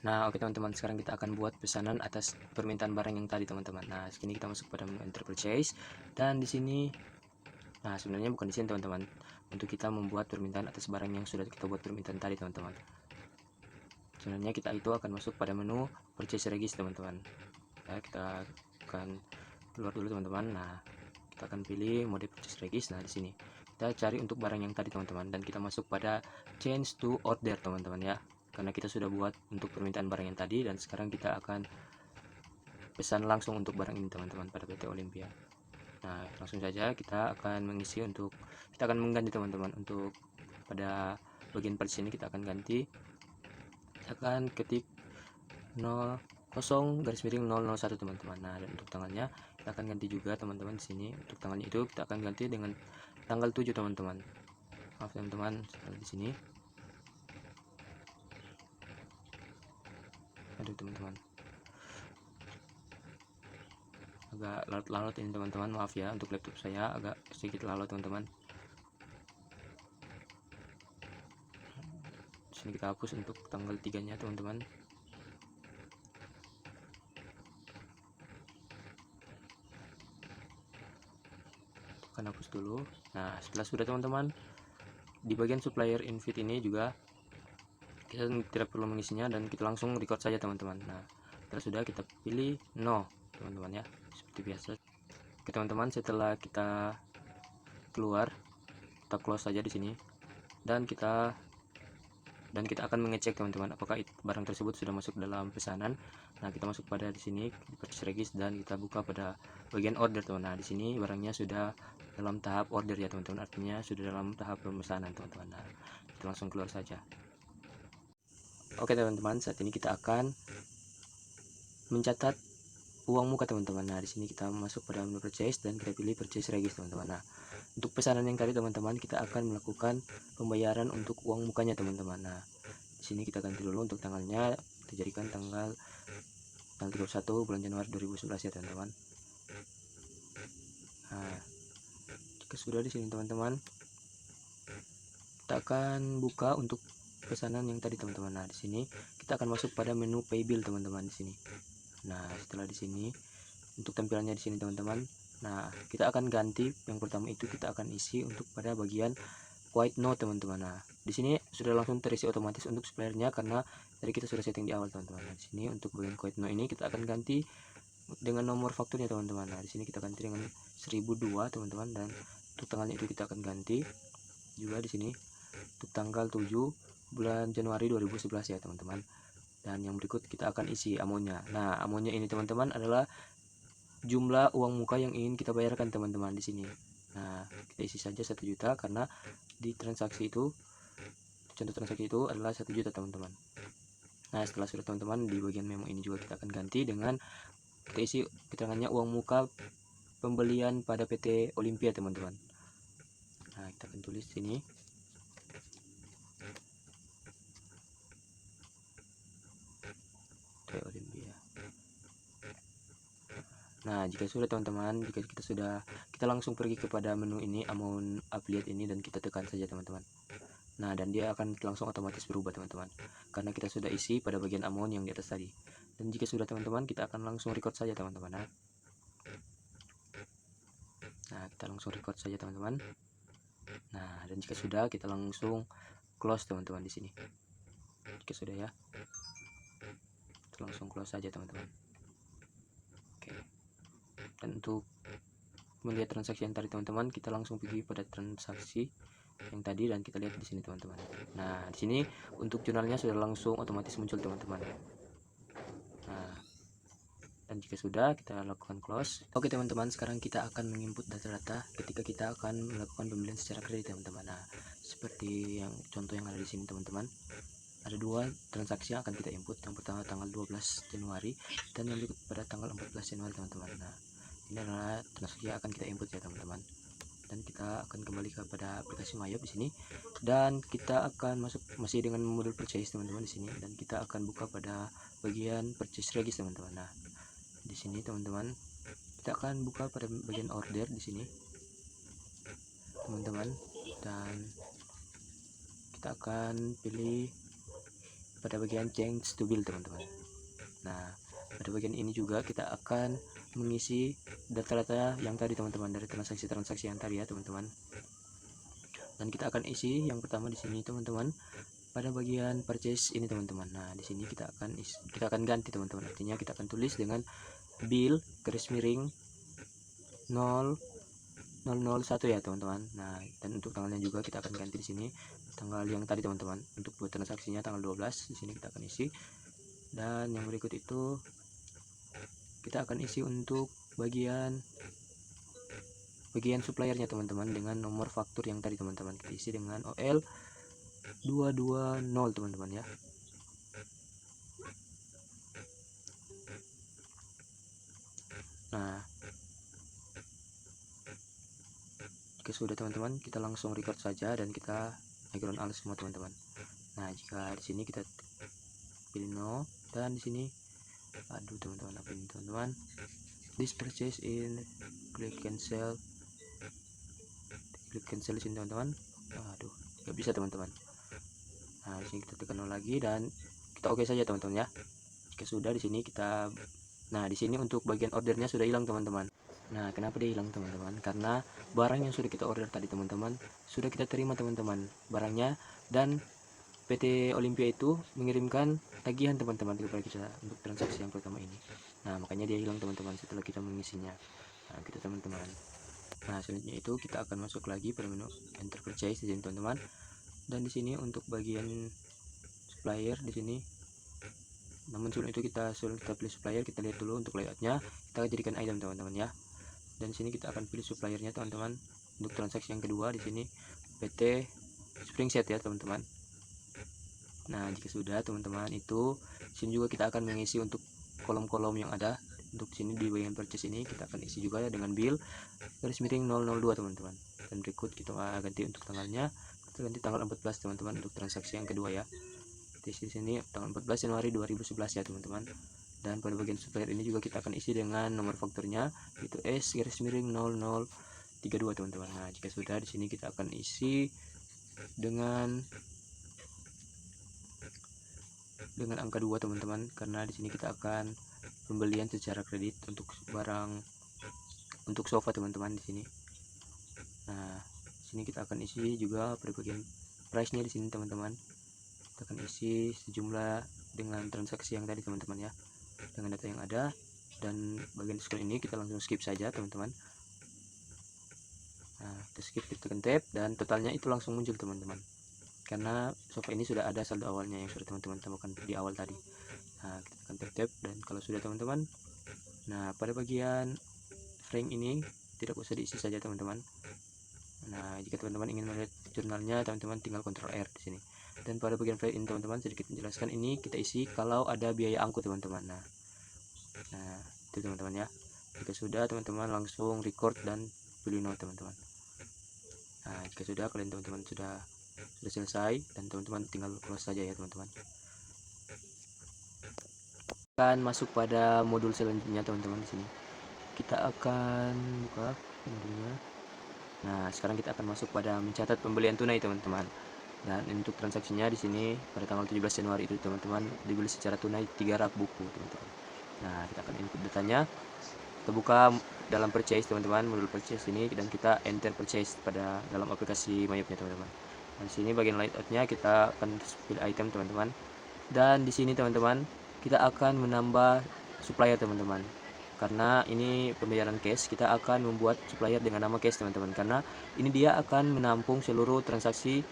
nah oke teman-teman, sekarang kita akan buat pesanan atas permintaan barang yang tadi teman-teman. Nah, sini kita masuk pada enter purchase dan di sini, nah sebenarnya bukan di sini teman-teman, untuk kita membuat permintaan atas barang yang sudah kita buat permintaan tadi teman-teman. Sebenarnya kita itu akan masuk pada menu purchase regis teman-teman ya. Kita akan keluar dulu teman-teman. Nah, kita akan pilih mode purchase regis. Nah, di sini kita cari untuk barang yang tadi teman-teman dan kita masuk pada change to order teman-teman ya, karena kita sudah buat untuk permintaan barang yang tadi dan sekarang kita akan pesan langsung untuk barang ini teman-teman pada PT Olimpia. Nah, langsung saja kita akan mengisi untuk, kita akan mengganti teman-teman untuk pada bagian purchase ini. Kita akan ganti, kita akan ketik 0,001 teman-teman. Nah, dan untuk tanggalnya kita akan ganti juga teman-teman. Di sini untuk tanggalnya itu kita akan ganti dengan tanggal 7 teman-teman. Maaf teman-teman, di sini aduh teman-teman, agak larut-larut ini teman-teman, maaf ya, untuk laptop saya agak sedikit larut teman-teman. Sini kita hapus untuk tanggal 3 nya teman-teman. Akan hapus dulu. Nah, setelah sudah teman-teman, di bagian supplier invite ini juga kita tidak perlu mengisinya dan kita langsung record saja teman-teman. Nah, setelah sudah kita pilih no teman-teman ya, seperti biasa. Oke teman-teman, setelah kita keluar, kita close saja di sini dan kita akan mengecek teman-teman apakah barang tersebut sudah masuk dalam pesanan. Nah, kita masuk pada di sini di purchase regis dan kita buka pada bagian order teman. Nah, di sini barangnya sudah dalam tahap order ya teman-teman, artinya sudah dalam tahap pemesanan teman-teman. Nah, kita langsung keluar saja. Oke teman-teman, saat ini kita akan mencatat uang muka teman-teman. Nah, di sini kita masuk pada menu purchase dan kita pilih purchase regis teman-teman. Nah, untuk pesanan yang tadi teman-teman, kita akan melakukan pembayaran untuk uang mukanya teman-teman. Nah, di sini kita ganti dulu untuk tanggalnya, kita jadikan tanggal 31 bulan Januari 2011 ya teman-teman. Nah, jika sudah di sini teman-teman, kita akan buka untuk pesanan yang tadi teman-teman. Nah, di sini kita akan masuk pada menu pay bill teman-teman di sini. Nah, setelah di sini untuk tampilannya di sini teman-teman. Nah, kita akan ganti yang pertama itu, kita akan isi untuk pada bagian quite no teman-teman. Nah, di sini sudah langsung terisi otomatis untuk suppliernya karena tadi kita sudah setting di awal teman-teman. Nah, di sini untuk bagian quite no ini kita akan ganti dengan nomor fakturnya teman-teman. Nah, di sini kita ganti dengan 1002 teman-teman dan untuk tanggalnya itu kita akan ganti juga di sini untuk tanggal 7 bulan Januari 2011 ya teman-teman. Dan yang berikut kita akan isi amonya. Nah, amonya ini teman-teman adalah jumlah uang muka yang ingin kita bayarkan teman-teman di sini. Nah, kita isi saja 1 juta karena di transaksi itu, contoh transaksi itu adalah 1 juta teman-teman. Nah, setelah sudah teman-teman, di bagian memo ini juga kita akan ganti dengan kita isi keterangannya uang muka pembelian pada PT Olympia teman-teman. Nah, kita akan tulis sini. PT Olympia. Nah, jika sudah teman-teman, kita langsung pergi kepada menu ini, amount affiliate ini, dan kita tekan saja teman-teman. Nah, dan dia akan langsung otomatis berubah teman-teman, karena kita sudah isi pada bagian amount yang di atas tadi. Dan jika sudah teman-teman, kita akan langsung record saja teman-teman. Nah, kita langsung record saja teman-teman. Nah, dan jika sudah, kita langsung close teman-teman di sini. Jika sudah ya, kita langsung close saja teman-teman. Oke. Dan untuk melihat transaksi yang tadi teman-teman, kita langsung pergi pada transaksi yang tadi dan kita lihat di sini teman-teman. Nah, di sini untuk jurnalnya sudah langsung otomatis muncul teman-teman. Nah, dan jika sudah, kita lakukan close. Oke teman-teman, sekarang kita akan menginput data-data ketika kita akan melakukan pembelian secara kredit teman-teman. Nah, seperti yang contoh yang ada di sini teman-teman, ada dua transaksi yang akan kita input. Yang pertama tanggal 12 Januari dan yang berikut pada tanggal 14 Januari teman-teman. Nah, ini adalah transaksi yang akan kita input ya teman-teman. Dan kita akan kembali kepada aplikasi Mayop di sini, dan kita akan masuk masih dengan modul purchase teman-teman di sini, dan kita akan buka pada bagian purchase regis teman-teman. Nah, di sini teman-teman, kita akan buka pada bagian order di sini teman-teman, dan kita akan pilih pada bagian change to bill teman-teman. Nah, pada bagian ini juga kita akan mengisi data-data yang tadi teman-teman, dari transaksi-transaksi yang tadi ya teman-teman. Dan kita akan isi yang pertama di sini teman-teman, pada bagian purchase ini teman-teman. Nah, di sini kita akan ganti teman-teman. Artinya kita akan tulis dengan bill garis miring 0001 ya teman-teman. Nah, dan untuk tanggalnya juga kita akan ganti di sini tanggal yang tadi teman-teman. Untuk buat transaksinya tanggal 12 di sini kita akan isi. Dan yang berikut itu kita akan isi untuk bagian suppliernya teman-teman dengan nomor faktur yang tadi teman-teman. Kita isi dengan OL 220 teman-teman ya. Nah, jika sudah teman-teman, kita langsung record saja dan kita background all semua teman-teman. Nah, jika di sini kita pilih no, dan di sini aduh teman-teman, apa ini teman-teman, this purchase in klik cancel di sini teman-teman. Aduh, nggak bisa teman-teman. Nah, di sini kita tekan no lagi dan kita oke saja teman-teman ya. Jika sudah, di sini kita, nah di sini untuk bagian ordernya sudah hilang teman-teman. Nah, kenapa dia hilang teman-teman? Karena barang yang sudah kita order tadi teman-teman sudah kita terima teman-teman barangnya, dan PT Olympia itu mengirimkan tagihan teman-teman kepada kita untuk transaksi yang pertama ini. Nah, makanya dia hilang teman-teman setelah kita mengisinya. Nah, gitu teman-teman. Nah, selanjutnya itu kita akan masuk lagi pada menu enter purchase di sini teman-teman. Dan di sini untuk bagian supplier di sini. Namun sebelum itu kita pilih supplier, kita lihat dulu untuk layoutnya. Kita jadikan item teman-teman ya. Dan di sini kita akan pilih suppliernya teman-teman. Untuk transaksi yang kedua di sini PT Springset ya teman-teman. Nah, jika sudah teman-teman, itu sini juga kita akan mengisi untuk kolom-kolom yang ada. Untuk sini di bagian purchase ini kita akan isi juga ya dengan bill garis miring 002 teman-teman. Dan berikut kita ganti untuk tanggalnya, kita ganti tanggal 14 teman-teman untuk transaksi yang kedua ya. Di sini tanggal 14 Januari 2011 ya teman-teman. Dan pada bagian supplier ini juga kita akan isi dengan nomor fakturnya, itu S garis miring 0032 teman-teman. Nah, jika sudah, di sini kita akan isi dengan angka 2 teman-teman, karena di sini kita akan pembelian secara kredit untuk barang, untuk sofa teman-teman di sini. Nah, di sini kita akan isi juga pada bagian price-nya di sini teman-teman. Kita akan isi sejumlah dengan transaksi yang tadi teman-teman ya, dengan data yang ada. Dan bagian diskon ini kita langsung skip saja teman-teman. Nah, kita skip, kita tekan tab, dan totalnya itu langsung muncul teman-teman, karena sofa ini sudah ada saldo awalnya yang sudah teman-teman temukan di awal tadi. Nah, kita tekan tab, dan kalau sudah teman-teman, nah pada bagian frame ini tidak usah diisi saja teman-teman. Nah, jika teman-teman ingin melihat jurnalnya, teman-teman tinggal Ctrl R di sini. Dan pada bagian frame ini teman-teman, sedikit menjelaskan, ini kita isi kalau ada biaya angkut teman-teman. Nah itu teman-teman ya. Jika sudah, teman-teman langsung record dan pilih no teman-teman. Nah, jika sudah, kalian teman-teman sudah selesai, dan teman-teman tinggal close saja ya teman-teman. Akan masuk pada modul selanjutnya teman-teman. Di sini kita akan buka modulnya. Nah, sekarang kita akan masuk pada mencatat pembelian tunai teman-teman. Dan untuk transaksinya di sini pada tanggal 17 Januari itu teman-teman dibeli secara tunai 3 rak buku teman-teman. Nah, kita akan input datanya. Kita buka dalam purchase teman-teman, modul purchase ini, dan kita enter purchase pada dalam aplikasi Mayupnya teman-teman. Dan di sini bagian layoutnya kita akan pilih item teman-teman. Dan di sini teman-teman kita akan menambah supplier teman-teman. Karena ini pembayaran cash, kita akan membuat supplier dengan nama cash teman-teman. Karena ini dia akan menampung seluruh transaksi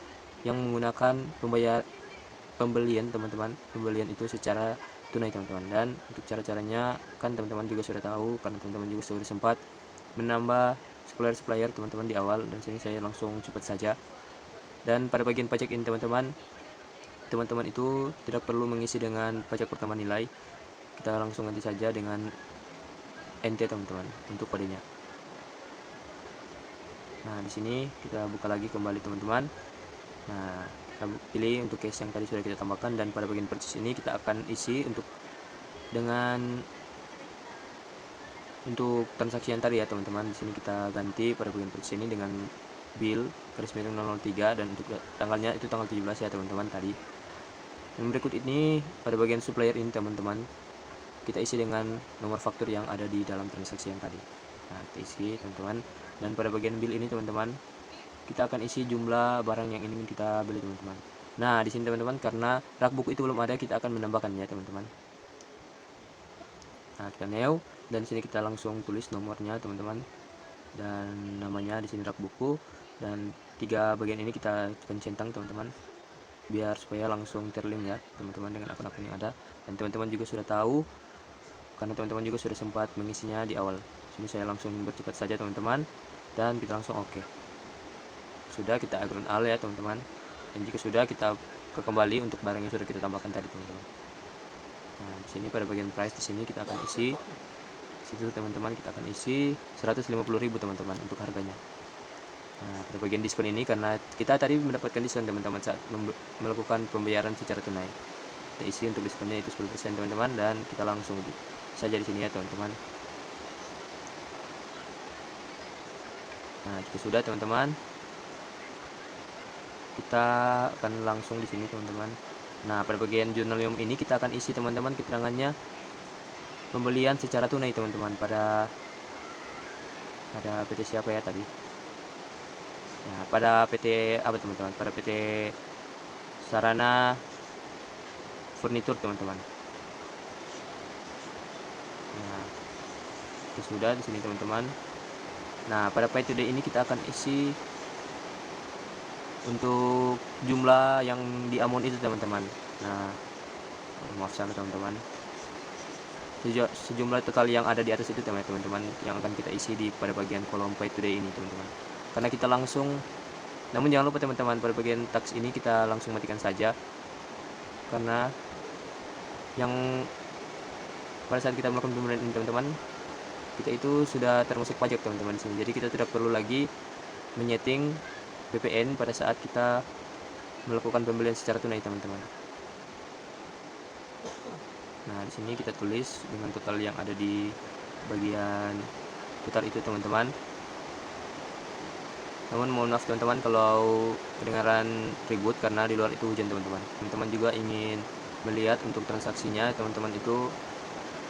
yang menggunakan pembelian teman-teman. Pembelian itu secara tunai teman-teman. Dan untuk cara-caranya kan teman-teman juga sudah tahu, karena teman-teman juga sudah sempat menambah supplier teman-teman di awal. Dan sini saya langsung cepat saja. Dan pada bagian pajak ini teman-teman itu tidak perlu mengisi dengan pajak pertama nilai, kita langsung ganti saja dengan NT teman-teman untuk kodenya. Nah, di sini kita buka lagi kembali teman-teman. Nah, kita pilih untuk case yang tadi sudah kita tambahkan, dan pada bagian purchase ini kita akan isi untuk transaksi yang tadi ya teman-teman. Di sini kita ganti pada bagian purchase ini dengan bill _003, dan untuk tanggalnya itu tanggal 17 ya teman-teman tadi. Yang berikut ini pada bagian supplier ini teman-teman kita isi dengan nomor faktur yang ada di dalam transaksi yang tadi. Nah, kita isi teman-teman. Dan pada bagian bill ini teman-teman kita akan isi jumlah barang yang ingin kita beli teman-teman. Nah, di sini teman-teman karena rak buku itu belum ada, kita akan menambahkannya teman-teman. Nah, kita new, dan di sini kita langsung tulis nomornya teman-teman dan namanya di sini rak buku, dan 3 bagian ini kita akan centang teman-teman biar supaya langsung terlink ya teman-teman dengan akun-akun yang ada. Dan teman-teman juga sudah tahu karena teman-teman juga sudah sempat mengisinya di awal. Sini saya langsung bercepat saja teman-teman, dan kita langsung oke. Sudah, kita agree all ya teman-teman. Dan jika sudah, kita kembali untuk barang yang sudah kita tambahkan tadi teman-teman. Nah, di sini pada bagian price di sini kita akan isi situ teman-teman, kita akan isi 150.000 teman-teman untuk harganya. Nah, pada bagian diskon ini karena kita tadi mendapatkan diskon teman-teman saat melakukan pembayaran secara tunai. Kita isi untuk diskonnya itu 10% teman-teman, dan kita langsung saja di sini ya teman-teman. Nah, jika sudah teman-teman, kita akan langsung di sini teman-teman. Nah, pada bagian journalium ini kita akan isi teman-teman keterangannya pembelian secara tunai teman-teman pada PT siapa ya tadi? Ya, pada PT apa teman-teman? Pada PT Sarana Furnitur teman-teman. Nah, itu sudah di sini teman-teman. Nah, pada pay today ini kita akan isi untuk jumlah yang di amount itu teman-teman. Nah, maaf salah teman-teman. Sejumlah total yang ada di atas itu teman-teman yang akan kita isi di pada bagian kolom pay today ini teman-teman. Karena kita langsung, namun jangan lupa teman-teman pada bagian tax ini kita langsung matikan saja, karena yang pada saat kita melakukan pembelian ini teman-teman, kita itu sudah termasuk pajak teman-teman di sini. Jadi kita tidak perlu lagi menyeting PPN pada saat kita melakukan pembelian secara tunai teman-teman. Nah, di sini kita tulis dengan total yang ada di bagian total itu teman-teman. Namun mohon maaf teman-teman kalau kedengaran ribut karena di luar itu hujan teman-teman. Teman-teman juga ingin melihat untuk transaksinya, teman-teman itu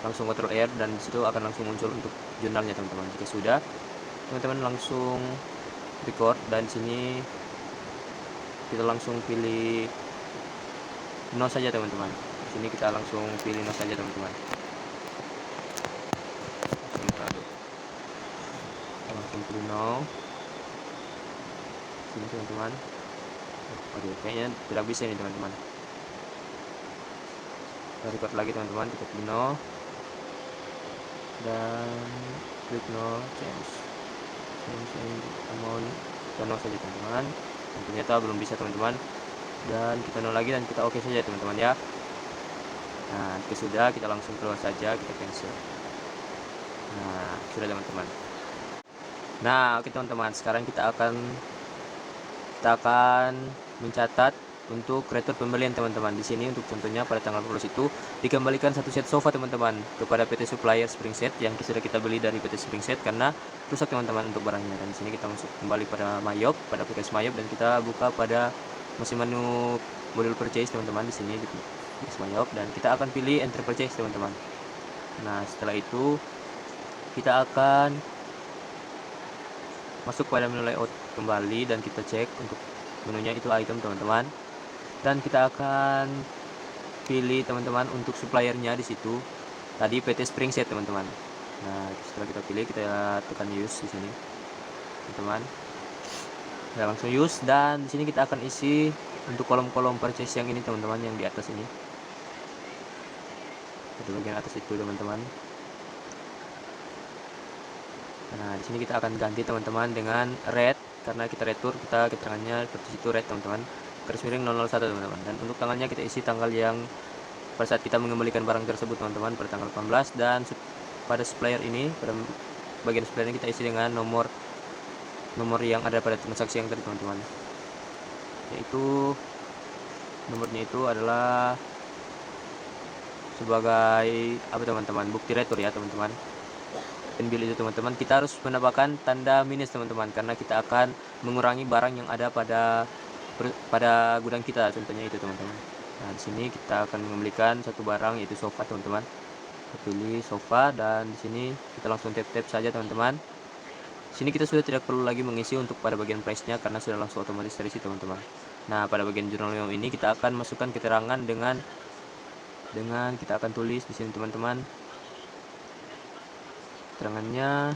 langsung Ctrl R, dan disitu akan langsung muncul untuk jurnalnya teman-teman. Jika sudah, teman-teman langsung record, dan sini kita langsung pilih no saja teman-teman. Di sini kita langsung pilih no saja teman-teman. Langsung pilih no. Sini teman-teman. Oke, kayaknya tidak bisa nih teman-teman. Kita record lagi teman-teman, kita pilih no dan klik no change amount, kita no saja teman-teman. Dan ternyata belum bisa teman-teman, dan kita no lagi dan kita oke saja teman-teman ya. Nah, jika sudah, kita langsung keluar saja, kita cancel. Nah, sudah teman-teman. Nah, oke teman-teman, sekarang kita akan mencatat untuk retur pembelian teman-teman. Di sini untuk contohnya pada tanggal 12 itu dikembalikan satu set sofa teman-teman kepada PT Supplier Springset yang sudah kita beli dari PT Springset karena rusak teman-teman untuk barangnya. Dan di sini kita masuk kembali pada Mayop, pada aplikasi Mayop, dan kita buka pada mesin menu modul purchase teman-teman. Di sini di aplikasi Mayop, dan kita akan pilih enter purchase teman-teman. Nah, setelah itu kita akan masuk pada menu layout kembali dan kita cek untuk menunya itu item teman-teman, dan kita akan pilih teman-teman untuk suppliernya di situ tadi PT Springset teman-teman. Nah, setelah kita pilih kita tekan use di sini teman-teman. Kita langsung use, dan di sini kita akan isi untuk kolom-kolom purchase yang ini teman-teman, yang di atas ini, di bagian atas itu teman-teman. Nah, di sini kita akan ganti teman-teman dengan red karena kita retur, kita keterangannya seperti itu, red teman-teman, garis miring 001 teman-teman. Dan untuk tanggalnya kita isi tanggal yang pada saat kita mengembalikan barang tersebut teman-teman, pada tanggal 18. Dan pada supplier ini, pada bagian supplier ini kita isi dengan nomor yang ada pada transaksi yang tadi teman-teman, yaitu nomornya itu adalah sebagai apa teman-teman, bukti retur ya teman-teman. Dan bila itu teman-teman, kita harus menambahkan tanda minus teman-teman, karena kita akan mengurangi barang yang ada pada gudang kita, contohnya itu teman-teman. Nah, di sini kita akan mengembalikan satu barang, yaitu sofa teman-teman. Kita pilih sofa, dan di sini kita langsung tap-tap saja teman-teman. Di sini kita sudah tidak perlu lagi mengisi untuk pada bagian price-nya karena sudah langsung otomatis terisi teman-teman. Nah, pada bagian jurnal memo ini kita akan masukkan keterangan dengan kita akan tulis di sini teman-teman. Keterangannya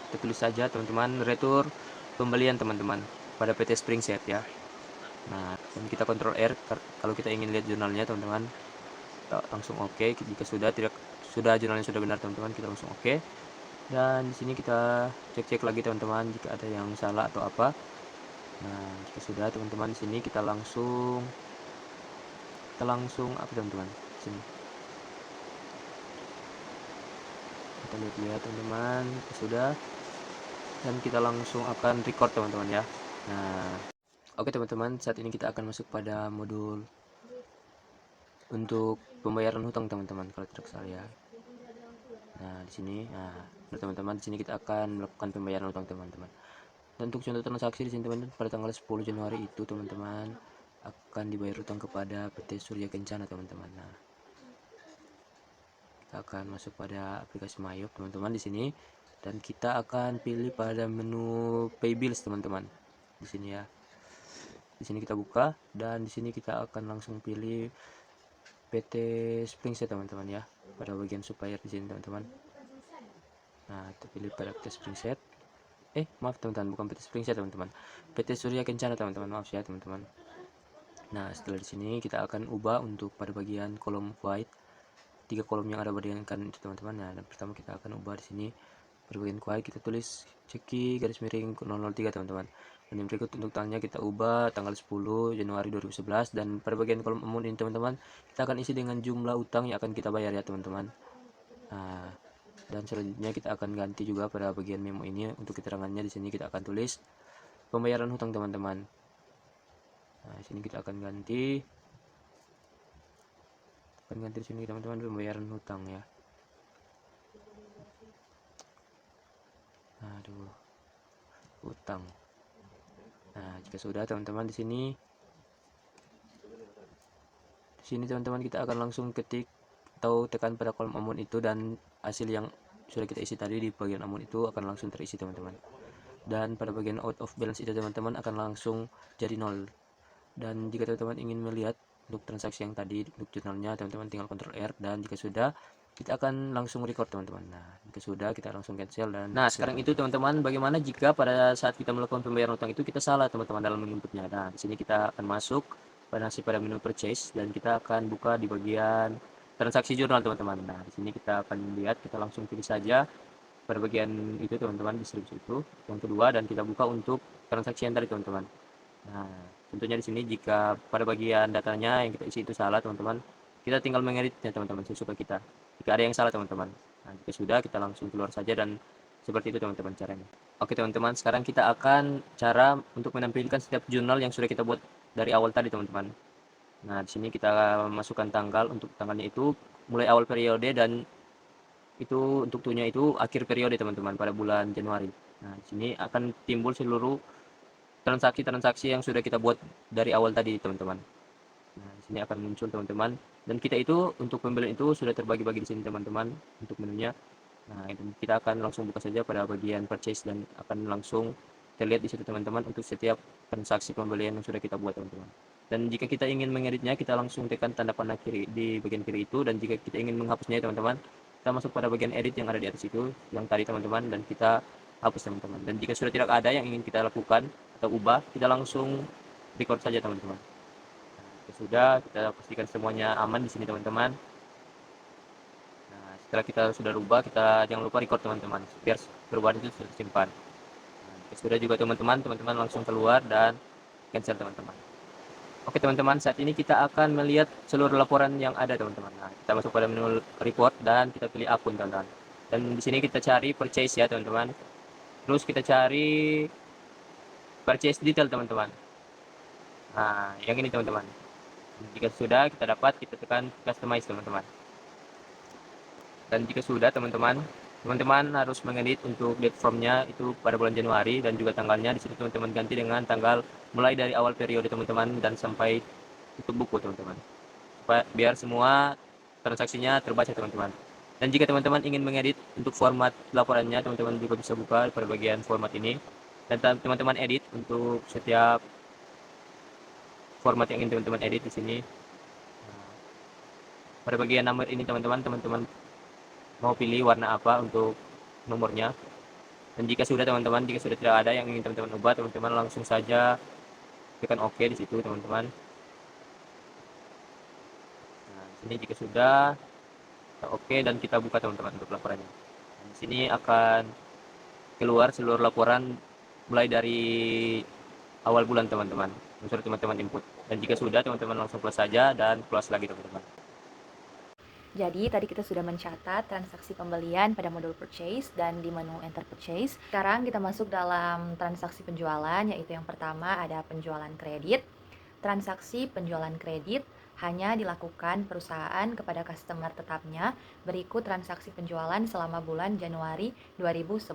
kita tulis saja teman-teman, retur pembelian teman-teman pada PT Springset ya. Nah, dan kita kontrol R kalau kita ingin lihat jurnalnya teman-teman. Kita langsung oke. Jika jurnalnya sudah benar teman-teman, kita langsung oke. Dan di sini kita cek-cek lagi teman-teman jika ada yang salah atau apa. Nah, jika sudah teman-teman, di sini kita langsung apa teman-teman, sini kita lihat teman-teman, sudah, dan kita langsung akan record teman-teman ya. Nah, oke teman-teman, saat ini kita akan masuk pada modul untuk pembayaran hutang teman-teman, kalau tidak salah ya. Nah, di sini, teman-teman, di sini kita akan melakukan pembayaran hutang teman-teman. Dan untuk contoh transaksi di sini teman-teman, pada tanggal 10 Januari itu teman-teman akan dibayar hutang kepada PT Surya Kencana teman-teman. Nah, kita akan masuk pada aplikasi Mayop teman-teman di sini, dan kita akan pilih pada menu Pay Bills teman-teman di sini ya. Di sini kita buka, dan di sini kita akan langsung pilih PT Springset teman-teman ya, pada bagian supplier di sini teman-teman. Nah, kita pilih pada PT Springset. Maaf teman-teman, bukan PT Springset teman-teman, PT Surya Kencana teman-teman, maaf ya teman-teman. Nah, setelah di sini kita akan ubah untuk pada bagian kolom white, 3 kolom yang ada bandingkan itu teman-teman. Nah, dan pertama kita akan ubah di sini pada bagian white, kita tulis ceki garis miring 003 teman-teman. Dan yang berikut untuk tanggalnya kita ubah tanggal 10 Januari 2011, dan pada bagian kolom amount ini teman-teman kita akan isi dengan jumlah utang yang akan kita bayar ya teman-teman. Nah, dan selanjutnya kita akan ganti juga pada bagian memo ini untuk keterangannya. Di sini kita akan tulis pembayaran hutang teman-teman. Nah, di sini kita akan ganti di sini teman-teman, pembayaran hutang ya. Aduh, hutang. Nah, jika sudah teman-teman, di sini teman-teman kita akan langsung ketik atau tekan pada kolom amount itu, dan hasil yang sudah kita isi tadi di bagian amount itu akan langsung terisi teman-teman. Dan pada bagian out of balance itu teman-teman akan langsung jadi 0. Dan jika teman-teman ingin melihat untuk transaksi yang tadi untuk jurnalnya, teman-teman tinggal Ctrl R, dan jika sudah kita akan langsung record teman-teman. Nah, jika sudah kita langsung cancel. Dan sekarang itu teman-teman, bagaimana jika pada saat kita melakukan pembayaran utang itu kita salah teman-teman dalam menginputnya. Nah, di sini kita akan masuk pada menu purchase, dan kita akan buka di bagian transaksi jurnal teman-teman. Nah, di sini kita akan lihat, kita langsung pilih saja pada bagian itu teman-teman, distribusi itu yang kedua, dan kita buka untuk transaksi yang tadi teman-teman. Nah, tentunya di sini jika pada bagian datanya yang kita isi itu salah teman-teman, kita tinggal mengeditnya teman-teman sesuka kita. jika ada yang salah teman-teman. Nah, jika sudah, kita langsung keluar saja, dan seperti itu teman-teman caranya. Oke teman-teman, sekarang kita akan cara untuk menampilkan setiap jurnal yang sudah kita buat dari awal tadi teman-teman. Nah, di sini kita masukkan tanggal. Untuk tanggalnya itu mulai awal periode, dan itu untuk tuhnya itu akhir periode teman-teman, pada bulan Januari. Nah, di sini akan timbul seluruh transaksi-transaksi yang sudah kita buat dari awal tadi teman-teman. Nah, di sini akan muncul teman-teman, dan kita itu untuk pembelian itu sudah terbagi-bagi di sini teman-teman untuk menunya. Nah, itu kita akan langsung buka saja pada bagian purchase, dan akan langsung terlihat di situ teman-teman untuk setiap transaksi pembelian yang sudah kita buat teman-teman. Dan jika kita ingin mengeditnya, kita langsung tekan tanda panah kiri di bagian kiri itu, dan jika kita ingin menghapusnya teman-teman, kita masuk pada bagian edit yang ada di atas itu yang tadi teman-teman, dan kita hapus teman-teman. Dan jika sudah tidak ada yang ingin kita lakukan atau ubah, kita langsung record saja teman-teman. Nah, sudah, kita pastikan semuanya aman di sini teman-teman. Nah, setelah kita sudah rubah, kita jangan lupa record teman-teman, biar perubahan itu sudah tersimpan. Nah, jika sudah juga teman-teman langsung keluar dan cancel teman-teman. Oke teman-teman, saat ini kita akan melihat seluruh laporan yang ada teman-teman. Nah, kita masuk pada menu report dan kita pilih akun teman-teman. Dan di sini kita cari purchase ya teman-teman. Terus kita cari purchase detail teman-teman. Nah, yang ini teman-teman. Jika sudah kita dapat, kita tekan customize teman-teman. Dan jika sudah teman-teman harus mengedit untuk date from-nya itu pada bulan Januari, dan juga tanggalnya di sini teman-teman ganti dengan tanggal mulai dari awal periode teman-teman dan sampai tutup buku teman-teman. Biar semua transaksinya terbaca teman-teman. Dan jika teman-teman ingin mengedit untuk format laporannya, teman-teman juga bisa buka pada bagian format ini, dan teman-teman edit untuk setiap format yang ingin teman-teman edit di sini. Pada bagian nomor ini teman-teman mau pilih warna apa untuk nomornya. Dan jika sudah tidak ada yang ingin teman-teman ubah, teman-teman langsung saja tekan OK di situ teman-teman. Nah, di sini jika sudah OK, dan kita buka teman-teman untuk laporannya. Nah, di sini akan keluar seluruh laporan mulai dari awal bulan teman-teman yang sudah teman-teman input. Dan jika sudah, teman-teman langsung close saja dan close lagi teman-teman. Jadi tadi kita sudah mencatat transaksi pembelian pada modul purchase dan di menu enter purchase. Sekarang kita masuk dalam transaksi penjualan, yaitu yang pertama ada penjualan kredit. Transaksi penjualan kredit hanya dilakukan perusahaan kepada customer tetapnya berikut transaksi penjualan selama bulan Januari 2011.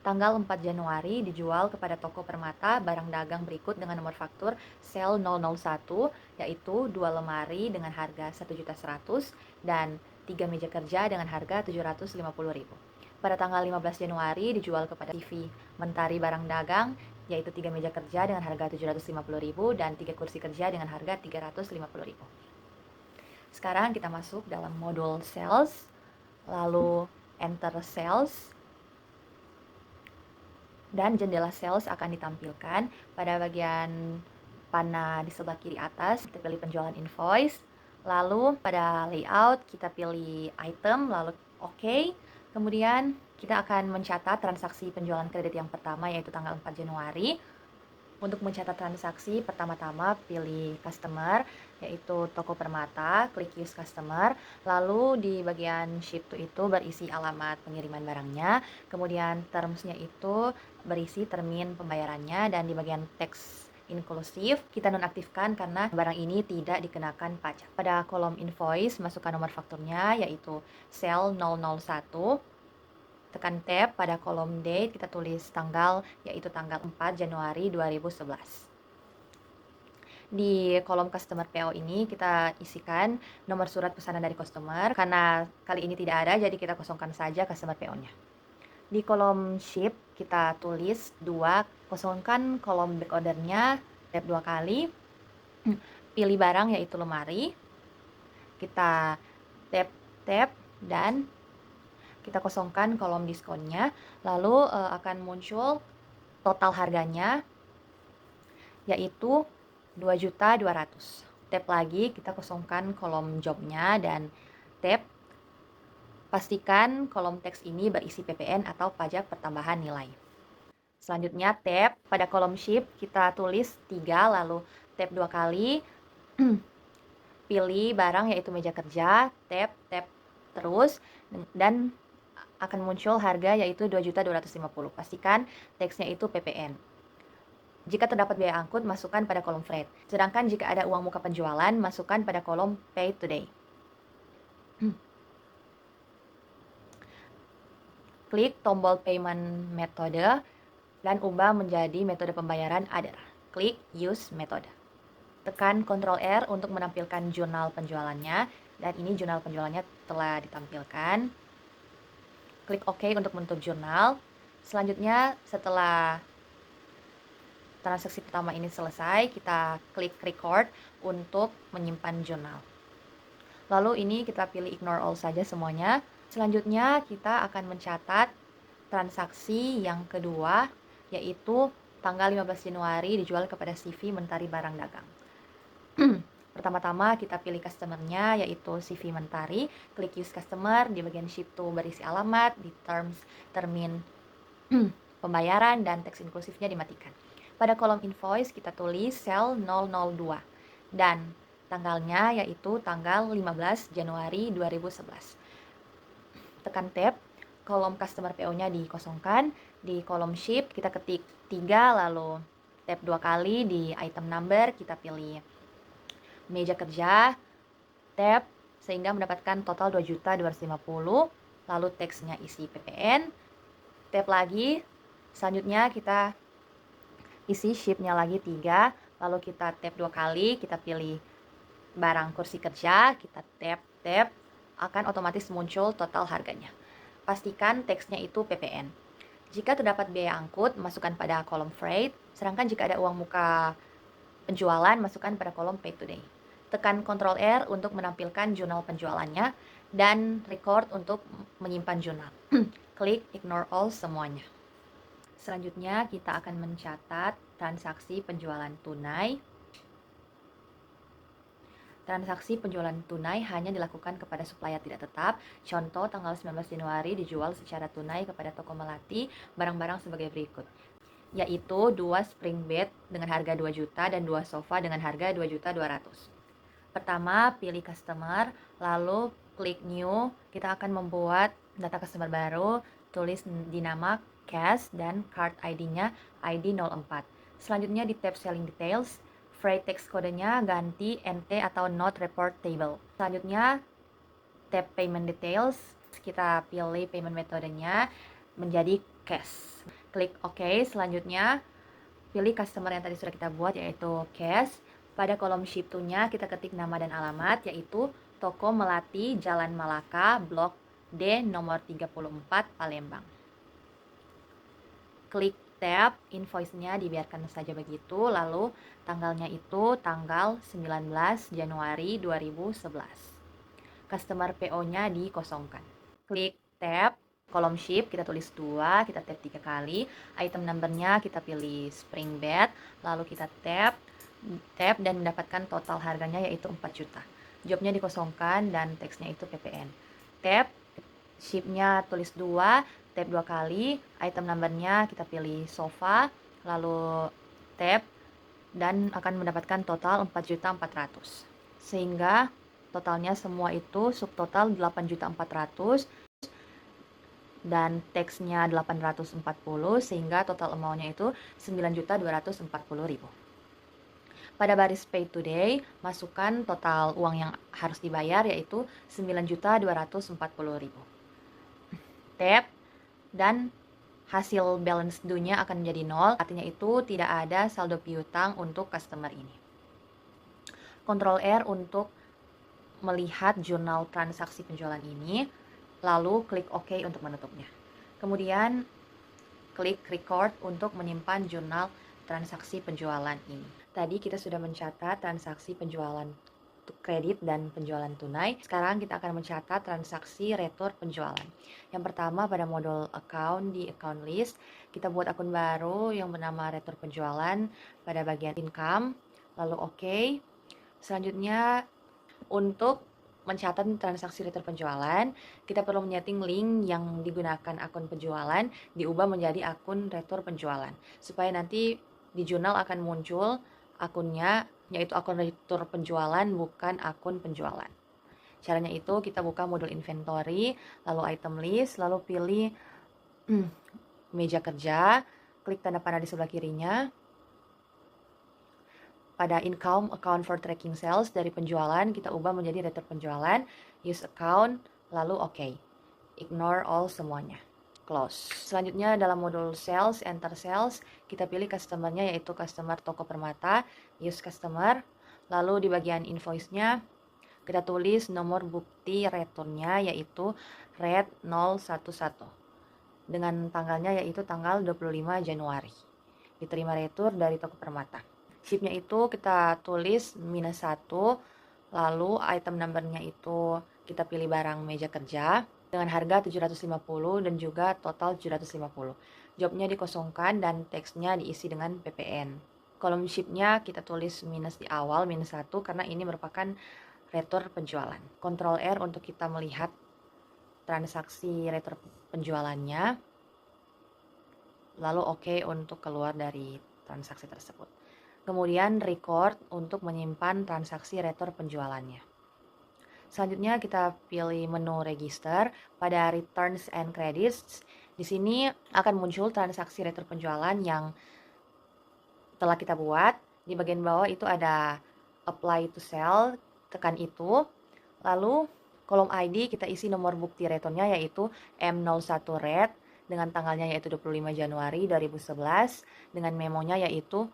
Tanggal 4 Januari dijual kepada toko Permata barang dagang berikut dengan nomor faktur sel 001, yaitu 2 lemari dengan harga 1.100.000 dan 3 meja kerja dengan harga 750.000. Pada tanggal 15 Januari dijual kepada TV Mentari barang dagang, yaitu 3 meja kerja dengan harga 750.000 dan 3 kursi kerja dengan harga 350.000. Sekarang kita masuk dalam modul sales, lalu enter sales, dan jendela sales akan ditampilkan pada bagian panah di sebelah kiri atas. Kita pilih penjualan invoice, lalu pada layout kita pilih item, lalu OK. Kemudian kita akan mencatat transaksi penjualan kredit yang pertama, yaitu tanggal 4 Januari. Untuk mencatat transaksi, pertama-tama pilih customer, yaitu toko Permata, klik use customer, lalu di bagian ship to itu berisi alamat pengiriman barangnya, kemudian termsnya itu berisi termin pembayarannya, dan di bagian teks inklusif kita nonaktifkan karena barang ini tidak dikenakan pajak. Pada kolom invoice masukkan nomor fakturnya, yaitu sel 001. Tekan tab, pada kolom date kita tulis tanggal, yaitu tanggal 4 Januari 2011. Di kolom customer PO ini kita isikan nomor surat pesanan dari customer. Karena kali ini tidak ada, jadi kita kosongkan saja customer PO-nya. Di kolom ship kita tulis 2, kosongkan kolom back ordernya, tab 2 kali. Pilih barang, yaitu lemari. Kita tab dan kita kosongkan kolom diskonnya, lalu akan muncul total harganya, yaitu 2.200.000. Tab lagi, kita kosongkan kolom jobnya, dan tab, pastikan kolom teks ini berisi PPN atau pajak pertambahan nilai. Selanjutnya tab, pada kolom ship kita tulis 3, lalu tab 2 kali, pilih barang yaitu meja kerja, tap terus, dan akan muncul harga yaitu 2.250.000. Pastikan teksnya itu PPN. Jika terdapat biaya angkut, masukkan pada kolom freight. Sedangkan jika ada uang muka penjualan, masukkan pada kolom pay today. Klik tombol payment metode dan ubah menjadi metode pembayaran other. Klik use metode. Tekan Ctrl R untuk menampilkan jurnal penjualannya, dan ini jurnal penjualannya telah ditampilkan. Klik OK untuk menutup jurnal. Selanjutnya, setelah transaksi pertama ini selesai, kita klik record untuk menyimpan jurnal. Lalu ini kita pilih ignore all saja semuanya. Selanjutnya kita akan mencatat transaksi yang kedua, yaitu tanggal 15 Januari dijual kepada CV Mentari Barang Dagang. Pertama-tama kita pilih customer-nya, yaitu CV Mentari. Klik use customer, di bagian ship to berisi alamat, di termin pembayaran, dan teks inklusifnya dimatikan. Pada kolom invoice kita tulis sel 002 dan tanggalnya yaitu tanggal 15 Januari 2011. Tekan tab, kolom customer PO-nya dikosongkan. Di kolom ship kita ketik 3, lalu tab 2 kali. Di item number kita pilih meja kerja, tab, sehingga mendapatkan total 2.250.000. Lalu teksnya isi PPN, tab lagi. Selanjutnya kita isi shipnya lagi 3, lalu kita tab 2 kali, kita pilih barang kursi kerja, kita tab, akan otomatis muncul total harganya. Pastikan teksnya itu PPN. Jika terdapat biaya angkut, masukkan pada kolom freight, sedangkan jika ada uang muka penjualan, masukkan pada kolom pay today. Tekan Ctrl R untuk menampilkan jurnal penjualannya, dan record untuk menyimpan jurnal. Klik ignore all semuanya. Selanjutnya kita akan mencatat transaksi penjualan tunai. Transaksi penjualan tunai hanya dilakukan kepada supplier tidak tetap. Contoh, tanggal 19 Januari dijual secara tunai kepada toko melati barang-barang sebagai berikut, yaitu 2 spring bed dengan harga 2 juta dan 2 sofa dengan harga 2.200.000. Pertama, pilih customer, lalu klik new. Kita akan membuat data customer baru, tulis di nama cash dan card ID-nya ID 04. Selanjutnya di tab selling details, freight text kodenya ganti NT atau not report table. Selanjutnya tab payment details, kita pilih payment metodenya menjadi cash. Klik OK. Selanjutnya pilih customer yang tadi sudah kita buat, yaitu cash. Pada kolom ship to-nya kita ketik nama dan alamat, yaitu Toko Melati Jalan Malaka, Blok D nomor 34, Palembang. Klik tab invoice-nya, dibiarkan saja begitu, lalu tanggalnya itu tanggal 19 Januari 2011. Customer PO-nya dikosongkan. Klik tab kolom ship, kita tulis 2, kita tab 3 kali. Item number-nya kita pilih spring bed, lalu kita tab dan mendapatkan total harganya yaitu 4 juta. Jobnya dikosongkan dan teksnya itu PPN. Tab ship-nya tulis 2, tab 2 kali, item number-nya kita pilih sofa, lalu tab, dan akan mendapatkan total 4.400.000. Sehingga totalnya semua itu subtotal 8.400.000 dan teksnya 840, sehingga total amount-nya itu 9.240.000. Pada baris pay today, masukkan total uang yang harus dibayar yaitu 9.240.000. Tab, dan hasil balance due-nya akan menjadi 0, artinya itu tidak ada saldo piutang untuk customer ini. Ctrl R untuk melihat jurnal transaksi penjualan ini, lalu klik OK untuk menutupnya. Kemudian klik record untuk menyimpan jurnal transaksi penjualan ini. Tadi kita sudah mencatat transaksi penjualan kredit dan penjualan tunai. Sekarang kita akan mencatat transaksi retur penjualan. Yang pertama, pada modul account, di account list kita buat akun baru yang bernama retur penjualan pada bagian income, lalu OK. Selanjutnya, untuk mencatat transaksi retur penjualan, kita perlu menyeting link yang digunakan akun penjualan diubah menjadi akun retur penjualan, supaya nanti di jurnal akan muncul akunnya, yaitu akun retur penjualan, bukan akun penjualan. Caranya itu kita buka modul inventory, lalu item list, lalu pilih meja kerja, klik tanda panah di sebelah kirinya. Pada income account for tracking sales dari penjualan, kita ubah menjadi retur penjualan, use account, lalu OK. Ignore all semuanya. Close. Selanjutnya dalam modul sales, enter sales, kita pilih customer-nya yaitu customer Toko Permata, use customer, lalu di bagian invoice-nya kita tulis nomor bukti returnnya yaitu red 011 dengan tanggalnya yaitu tanggal 25 Januari. Diterima retur dari Toko Permata. Shipnya itu kita tulis -1, lalu item number-nya itu kita pilih barang meja kerja dengan harga 750 dan juga total 750. Jobnya dikosongkan dan teksnya diisi dengan PPN. Kolom shipnya kita tulis minus di awal, -1 karena ini merupakan retur penjualan. Ctrl R untuk kita melihat transaksi retur penjualannya. Lalu OK untuk keluar dari transaksi tersebut. Kemudian record untuk menyimpan transaksi retur penjualannya. Selanjutnya kita pilih menu register pada returns and credits. Di sini akan muncul transaksi retur penjualan yang telah kita buat. Di bagian bawah itu ada apply to sell, tekan itu. Lalu kolom ID kita isi nomor bukti returnnya yaitu M01 red dengan tanggalnya yaitu 25 Januari 2011 dengan memonya yaitu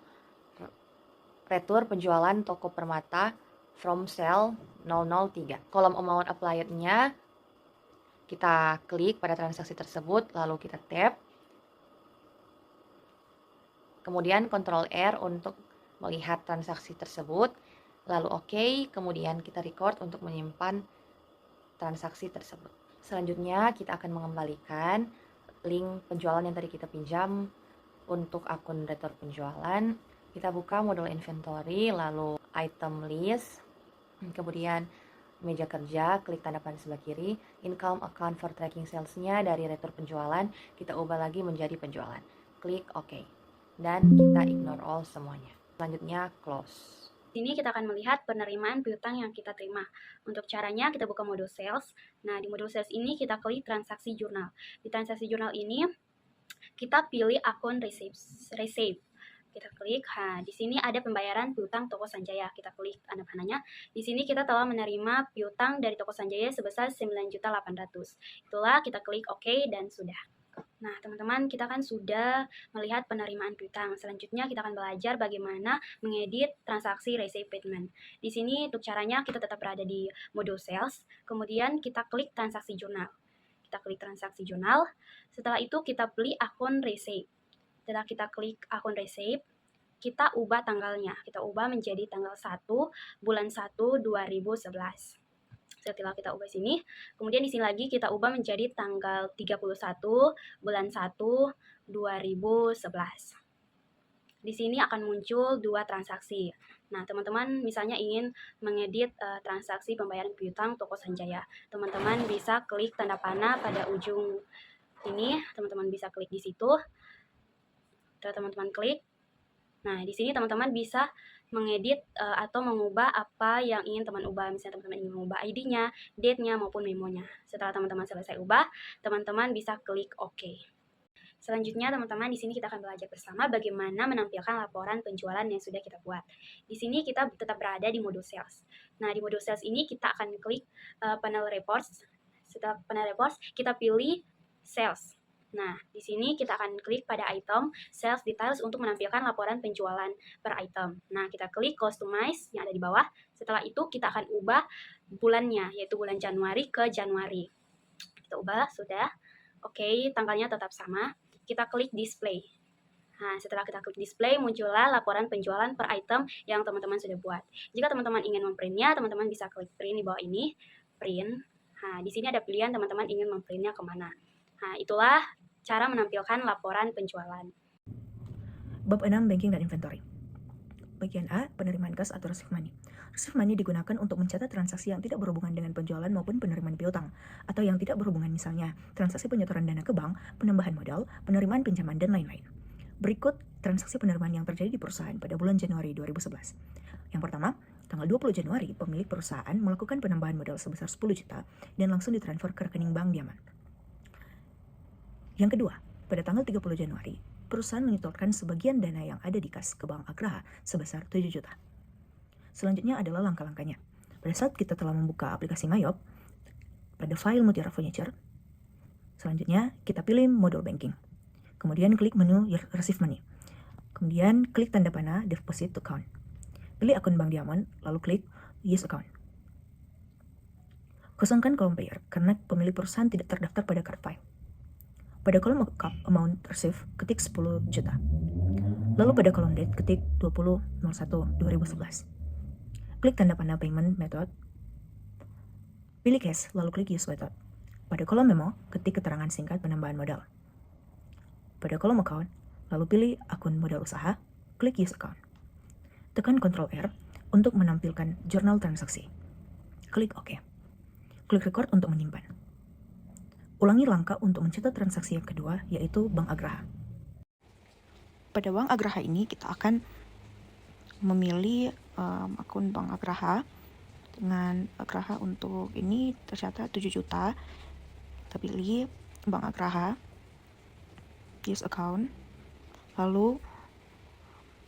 retur penjualan Toko Permata from sale 003. Kolom amount applied-nya kita klik pada transaksi tersebut, lalu kita tap. Kemudian Ctrl R untuk melihat transaksi tersebut, lalu OK, kemudian kita record untuk menyimpan transaksi tersebut. Selanjutnya kita akan mengembalikan link penjualan yang tadi kita pinjam untuk akun retur penjualan. Kita buka modul inventory, lalu item list, kemudian meja kerja, klik tanda panah sebelah kiri, income account for tracking sales-nya dari retur penjualan, kita ubah lagi menjadi penjualan. Klik OK. Dan kita ignore all semuanya. Selanjutnya close. Di sini kita akan melihat penerimaan piutang yang kita terima. Untuk caranya kita buka modul sales. Nah, di modul sales ini kita klik transaksi jurnal. Di transaksi jurnal ini kita pilih akun receive. Kita klik, di sini ada pembayaran piutang Toko Sanjaya. Kita klik tanda panahnya. Di sini kita telah menerima piutang dari Toko Sanjaya sebesar 9.800.000. Itulah kita klik OK dan sudah. Nah, teman-teman, kita kan sudah melihat penerimaan piutang. Selanjutnya kita akan belajar bagaimana mengedit transaksi receive payment. Di sini untuk caranya kita tetap berada di modul sales, kemudian kita klik transaksi jurnal. Kita klik transaksi jurnal. Setelah itu kita pilih akun receive. Setelah kita klik akun receive, kita ubah tanggalnya. Kita ubah menjadi tanggal 1 bulan 1 2011. Setelah kita ubah sini, kemudian di sini lagi kita ubah menjadi tanggal 31 bulan 1 2011. Di sini akan muncul dua transaksi. Nah, teman-teman misalnya ingin mengedit transaksi pembayaran piutang Toko Sanjaya. Teman-teman bisa klik tanda panah pada ujung ini, teman-teman bisa klik di situ. Setelah teman-teman klik, nah di sini teman-teman bisa mengedit atau mengubah apa yang ingin teman ubah. Misalnya teman-teman ingin mengubah ID-nya, date-nya maupun memonya. Setelah teman-teman selesai ubah, teman-teman bisa klik OK. Selanjutnya teman-teman di sini kita akan belajar bersama bagaimana menampilkan laporan penjualan yang sudah kita buat. Di sini kita tetap berada di modul sales. Nah, di modul sales ini kita akan klik panel reports. Setelah panel reports, kita pilih sales. Nah, di sini kita akan klik pada item sales details untuk menampilkan laporan penjualan per item. Nah, kita klik customize yang ada di bawah. Setelah itu kita akan ubah bulannya, yaitu bulan Januari ke Januari. Kita ubah, sudah. Oke, tanggalnya tetap sama. Kita klik display. Nah, setelah kita klik display, muncullah laporan penjualan per item yang teman-teman sudah buat. Jika teman-teman ingin memprintnya, teman-teman bisa klik print di bawah ini, print. Nah, di sini ada pilihan teman-teman ingin memprintnya kemana. Nah, itulah cara menampilkan laporan penjualan. Bab 6 Banking dan Inventory. Bagian A, penerimaan kas atau receive money. Receive money digunakan untuk mencatat transaksi yang tidak berhubungan dengan penjualan maupun penerimaan piutang, atau yang tidak berhubungan misalnya transaksi penyetoran dana ke bank, penambahan modal, penerimaan pinjaman, dan lain-lain. Berikut transaksi penerimaan yang terjadi di perusahaan pada bulan Januari 2011. Yang pertama, tanggal 20 Januari, pemilik perusahaan melakukan penambahan modal sebesar 10 juta dan langsung ditransfer ke rekening Bank Diamond. Yang kedua, pada tanggal 30 Januari, perusahaan menyetorkan sebagian dana yang ada di kas ke Bank Agraha sebesar 7 juta. Selanjutnya adalah langkah-langkahnya. Pada saat kita telah membuka aplikasi Mayop, pada file Mutiara Furniture, selanjutnya kita pilih modul banking. Kemudian klik menu Receive Money. Kemudian klik tanda panah Deposit Account. Pilih akun Bank Diamond, lalu klik Use Account. Kosongkan kolom Payer karena pemilik perusahaan tidak terdaftar pada card file. Pada kolom Amount Received, ketik 10 juta. Lalu pada kolom Date, ketik 20/01/2011. Klik tanda panah Payment Method. Pilih Cash, lalu klik Use Method. Pada kolom Memo, ketik keterangan singkat penambahan modal. Pada kolom Account, lalu pilih akun modal usaha, klik Use Account. Tekan Ctrl R untuk menampilkan jurnal transaksi. Klik OK. Klik Record untuk menyimpan. Ulangi langkah untuk mencatat transaksi yang kedua, yaitu Bank Agraha. Pada Bank Agraha ini kita akan memilih akun Bank Agraha. Dengan Agraha untuk ini tercatat 7 juta. Kita pilih Bank Agraha, Use Account, lalu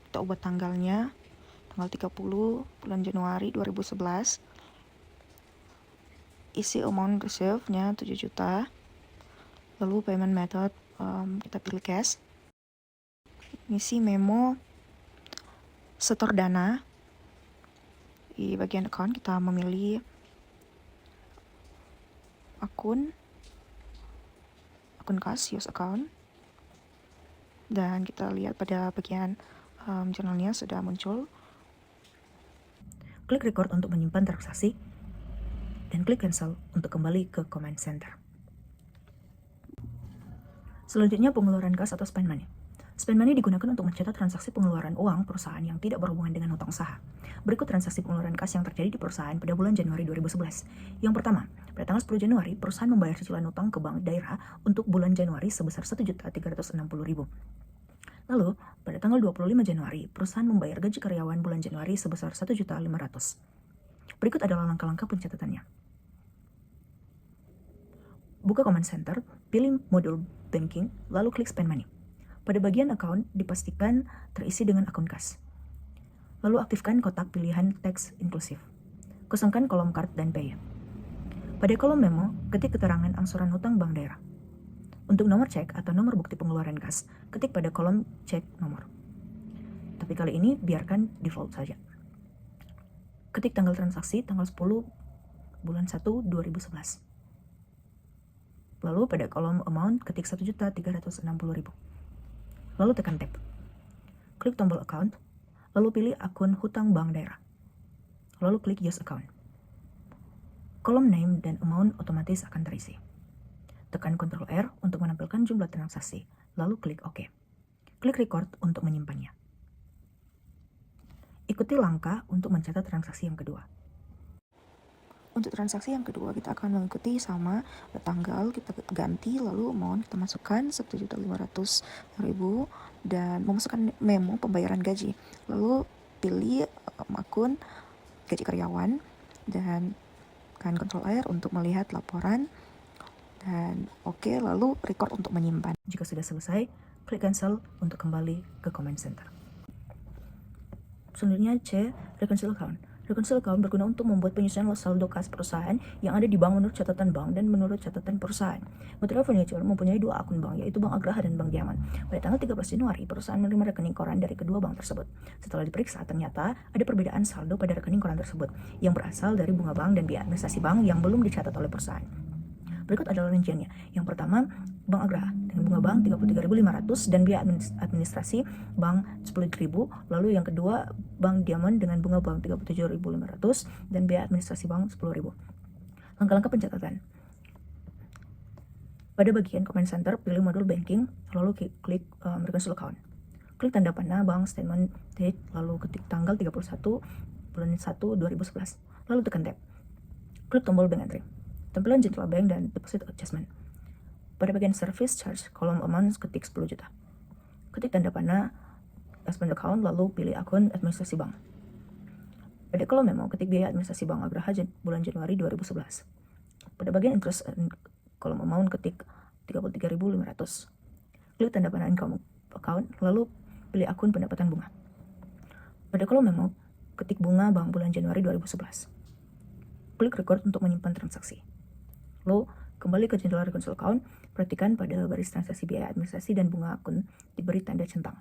kita ubah tanggalnya, tanggal 30 bulan Januari 2011. Isi amount reserve-nya 7 juta. Lalu payment method, kita pilih cash. Ngisi memo setor dana. Di bagian account kita memilih akun kas, use account. Dan kita lihat pada bagian jurnalnya sudah muncul. Klik record untuk menyimpan transaksi dan klik cancel untuk kembali ke command center. Selanjutnya pengeluaran kas atau spend money. Spend money digunakan untuk mencatat transaksi pengeluaran uang perusahaan yang tidak berhubungan dengan hutang usaha. Berikut transaksi pengeluaran kas yang terjadi di perusahaan pada bulan Januari 2011. Yang pertama, pada tanggal 10 Januari, perusahaan membayar cicilan utang ke bank daerah untuk bulan Januari sebesar 1.360.000. Lalu, pada tanggal 25 Januari, perusahaan membayar gaji karyawan bulan Januari sebesar 1.500.000. Berikut adalah langkah-langkah pencatatannya. Buka command center, pilih modul banking, lalu klik spend money. Pada bagian account, dipastikan terisi dengan akun kas. Lalu aktifkan kotak pilihan teks inklusif. Kosongkan kolom card dan pay. Pada kolom memo, ketik keterangan angsuran hutang bank daerah. Untuk nomor cek atau nomor bukti pengeluaran kas, ketik pada kolom cek nomor. Tapi kali ini biarkan default saja. Ketik tanggal transaksi tanggal 10 bulan 1 2011. Lalu pada kolom amount ketik 1.360.000. Lalu tekan tab. Klik tombol account, lalu pilih akun hutang bank daerah. Lalu klik use account. Kolom name dan amount otomatis akan terisi. Tekan Ctrl R untuk menampilkan jumlah transaksi, lalu klik OK. Klik record untuk menyimpannya. Ikuti langkah untuk mencatat transaksi yang kedua. Untuk transaksi yang kedua kita akan mengikuti sama tanggal kita ganti, lalu amount kita masukkan 1.500.000 dan memasukkan memo pembayaran gaji. Lalu pilih akun gaji karyawan dan tekan Ctrl R untuk melihat laporan dan oke, lalu record untuk menyimpan. Jika sudah selesai, klik cancel untuk kembali ke command center. Selanjutnya C, reconcile account. Reconcile account berguna untuk membuat penyusunan saldo kas perusahaan yang ada di bank menurut catatan bank dan menurut catatan perusahaan. Mutiara Furniture mempunyai dua akun bank, yaitu Bank Agraha dan Bank Diamond. Pada tanggal 13 Januari, perusahaan menerima rekening koran dari kedua bank tersebut. Setelah diperiksa, ternyata ada perbedaan saldo pada rekening koran tersebut yang berasal dari bunga bank dan biaya administrasi bank yang belum dicatat oleh perusahaan. Berikut adalah rinciannya. Yang pertama, Bank Agraha dengan bunga bank 33.500 dan biaya administrasi bank 10.000. Lalu yang kedua, Bank Diamond dengan bunga bank 37.500 dan biaya administrasi bank 10.000. Langkah-langkah pencatatan. Pada bagian command center, pilih modul banking, lalu klik reconcile account. Klik tanda panah bank statement date, lalu ketik tanggal 31 bulan 1 2011. Lalu tekan tab. Klik tombol bank entry. Tampilan jadwal bank dan deposit adjustment. Pada bagian service charge, kolom amount ketik 10 juta. Ketik tanda panah Expand Account, lalu pilih akun administrasi bank. Pada kolom memo, ketik biaya administrasi bank Agraha bulan Januari 2011. Pada bagian interest kolom amount, ketik 33.500. Klik tanda panah income account, lalu pilih akun pendapatan bunga. Pada kolom memo, ketik bunga bank bulan Januari 2011. Klik record untuk menyimpan transaksi. Lalu, kembali ke jendela reconcile account, perhatikan pada baris transaksi biaya administrasi dan bunga akun diberi tanda centang.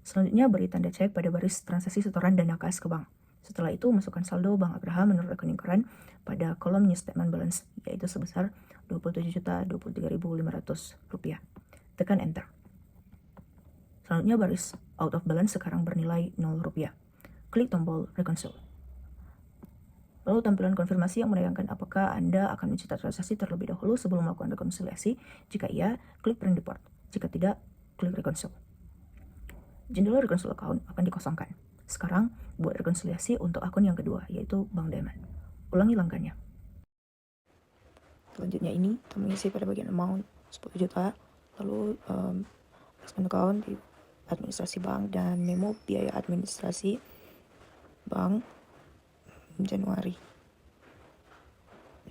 Selanjutnya, beri tanda cek pada baris transaksi setoran dana kas ke bank. Setelah itu, masukkan saldo Bank Agraha menurut rekening current pada kolom new statement balance, yaitu sebesar Rp27.023.500. Tekan Enter. Selanjutnya, baris out of balance sekarang bernilai Rp0. Klik tombol Reconcile. Lalu tampilan konfirmasi yang menanyakan apakah Anda akan mencatat transaksi terlebih dahulu sebelum melakukan rekonsiliasi. Jika iya, klik Print Report. Jika tidak, klik Reconcile. Jendela Reconcile Account akan dikosongkan. Sekarang, buat rekonsiliasi untuk akun yang kedua, yaitu Bank Diamond. Ulangi langkahnya. Selanjutnya ini, kita mengisi pada bagian amount 10 juta, lalu expand account di administrasi bank dan memo biaya administrasi bank Januari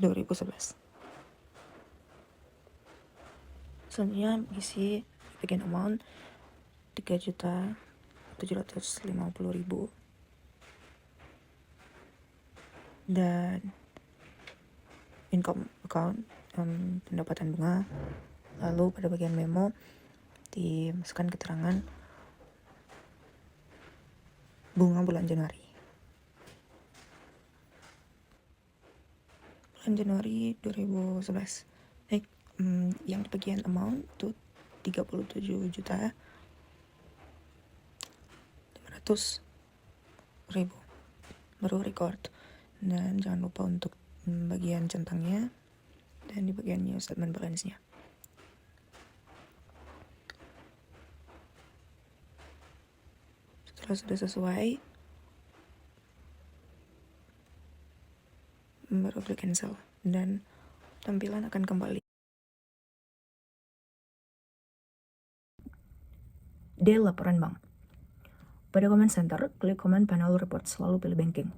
2011. Selanjutnya isi bagian amount 3.750.000 dan income account pendapatan bunga. Lalu pada bagian memo dimasukkan keterangan bunga bulan Januari. Bulan Januari 2011. Baik, yang di bagian amount itu 37.500.000 baru record. Dan jangan lupa untuk bagian centangnya dan di bagian new statement balance-nya. Setelah sudah sesuai, baru klik cancel dan tampilan akan kembali. D. Laporan bank. Pada Command Center, klik Command Panel Reports, lalu pilih Banking.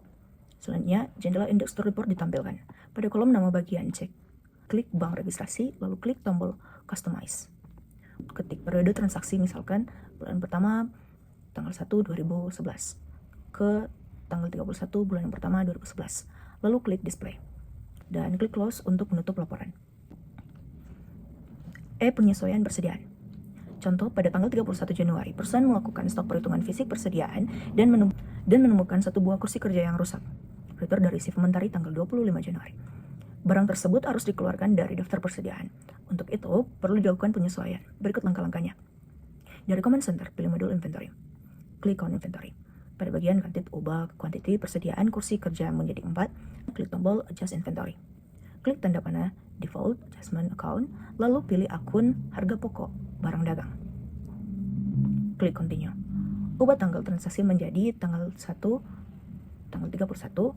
Selanjutnya, jendela Index to Report ditampilkan. Pada kolom nama bagian cek, klik Bank Registrasi, lalu klik tombol Customize. Ketik periode transaksi, misalkan bulan pertama tanggal 1 2011 ke tanggal 31 bulan yang pertama 2011. Lalu klik Display dan klik Close untuk menutup laporan. E. Penyesuaian persediaan. Contoh, pada tanggal 31 Januari, perusahaan melakukan stok perhitungan fisik persediaan dan menemukan satu buah kursi kerja yang rusak. Return dari si Mentari tanggal 25 Januari. Barang tersebut harus dikeluarkan dari daftar persediaan. Untuk itu, perlu dilakukan penyesuaian. Berikut langkah-langkahnya. Dari Command Center, pilih modul Inventory. Klik on Inventory. Pada bagian Quantity, ubah kuantiti persediaan kursi kerja menjadi 4. Klik tombol Adjust Inventory. Klik tanda panah Default Adjustment Account, lalu pilih akun harga pokok barang dagang. Klik Continue. Ubah tanggal transaksi menjadi tanggal 31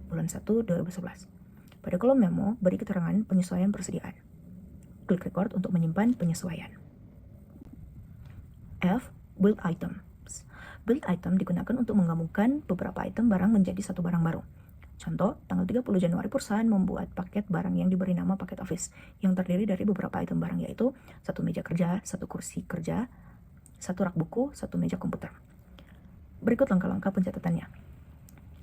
bulan 1 2011. Pada kolom memo, beri keterangan penyesuaian persediaan. Klik Record untuk menyimpan penyesuaian. F. Build Items. Build item digunakan untuk menggabungkan beberapa item barang menjadi satu barang baru. Contoh, tanggal 30 Januari perusahaan membuat paket barang yang diberi nama paket office yang terdiri dari beberapa item barang, yaitu satu meja kerja, satu kursi kerja, satu rak buku, satu meja komputer. Berikut langkah-langkah pencatatannya.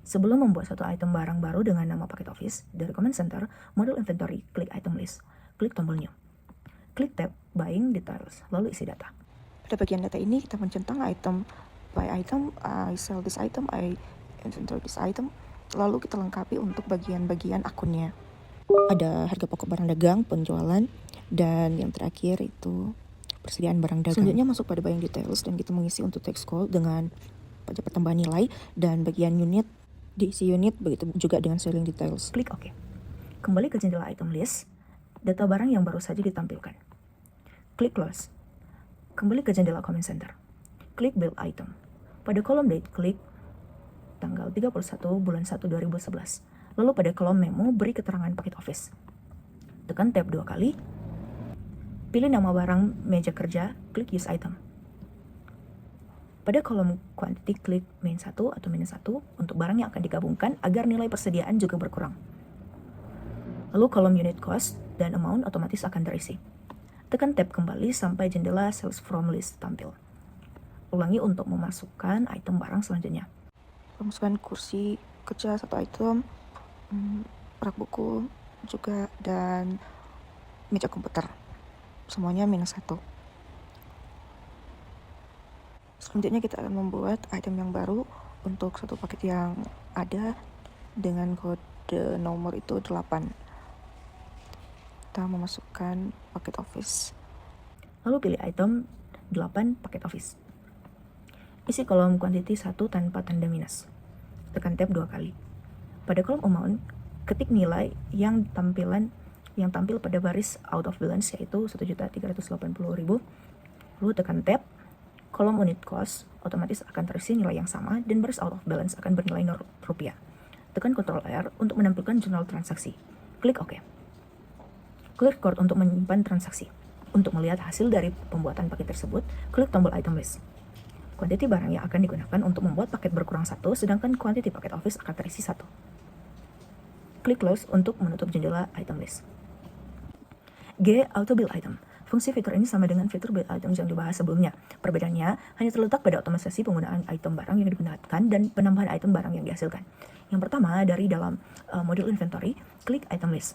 Sebelum membuat satu item barang baru dengan nama paket office, dari Command Center, modul Inventory, klik Item List, klik tombol New. Klik tab Buying Details, lalu isi data. Pada bagian data ini kita mencentang item by item, I sell this item, I inventory this item. Lalu kita lengkapi untuk bagian-bagian akunnya. Ada harga pokok barang dagang, penjualan, dan yang terakhir itu persediaan barang dagang. Selanjutnya masuk pada buying details dan kita mengisi untuk text call dengan pajak pertambahan nilai dan bagian unit, diisi unit, begitu juga dengan selling details. Klik OK. Kembali ke jendela item list, data barang yang baru saja ditampilkan. Klik Close. Kembali ke jendela Command Center. Klik Build Item. Pada kolom date, klik tanggal 31 bulan 1 2011. Lalu pada kolom memo, beri keterangan paket office. Tekan tab 2 kali. Pilih nama barang meja kerja, klik Use Item. Pada kolom quantity, klik min 1 atau minus 1 untuk barang yang akan digabungkan agar nilai persediaan juga berkurang. Lalu kolom unit cost dan amount otomatis akan terisi. Tekan tab kembali sampai jendela sales from list tampil. Ulangi untuk memasukkan item barang selanjutnya. Memasukkan kursi kerja 1 item, rak buku juga, dan meja komputer. Semuanya minus 1. Selanjutnya kita akan membuat item yang baru untuk satu paket yang ada dengan kode nomor itu 8. Kita memasukkan paket office. Lalu pilih item 8 paket office. Isi kolom quantity 1 tanpa tanda minus. Tekan tab 2 kali. Pada kolom amount, ketik nilai yang tampil pada baris out of balance yaitu 1.380.000. Lalu tekan tab. Kolom unit cost otomatis akan terisi nilai yang sama dan baris out of balance akan bernilai rupiah. Tekan Ctrl R untuk menampilkan jurnal transaksi. Klik OK. Klik record untuk menyimpan transaksi. Untuk melihat hasil dari pembuatan paket tersebut, klik tombol item list. Kuantiti barang yang akan digunakan untuk membuat paket berkurang 1, sedangkan kuantiti paket office akan terisi 1. Klik close untuk menutup jendela item list. G. Auto build item. Fungsi fitur ini sama dengan fitur build items yang dibahas sebelumnya. Perbedaannya hanya terletak pada otomatisasi penggunaan item barang yang digunakan dan penambahan item barang yang dihasilkan. Yang pertama, dari dalam modul inventory, klik item list.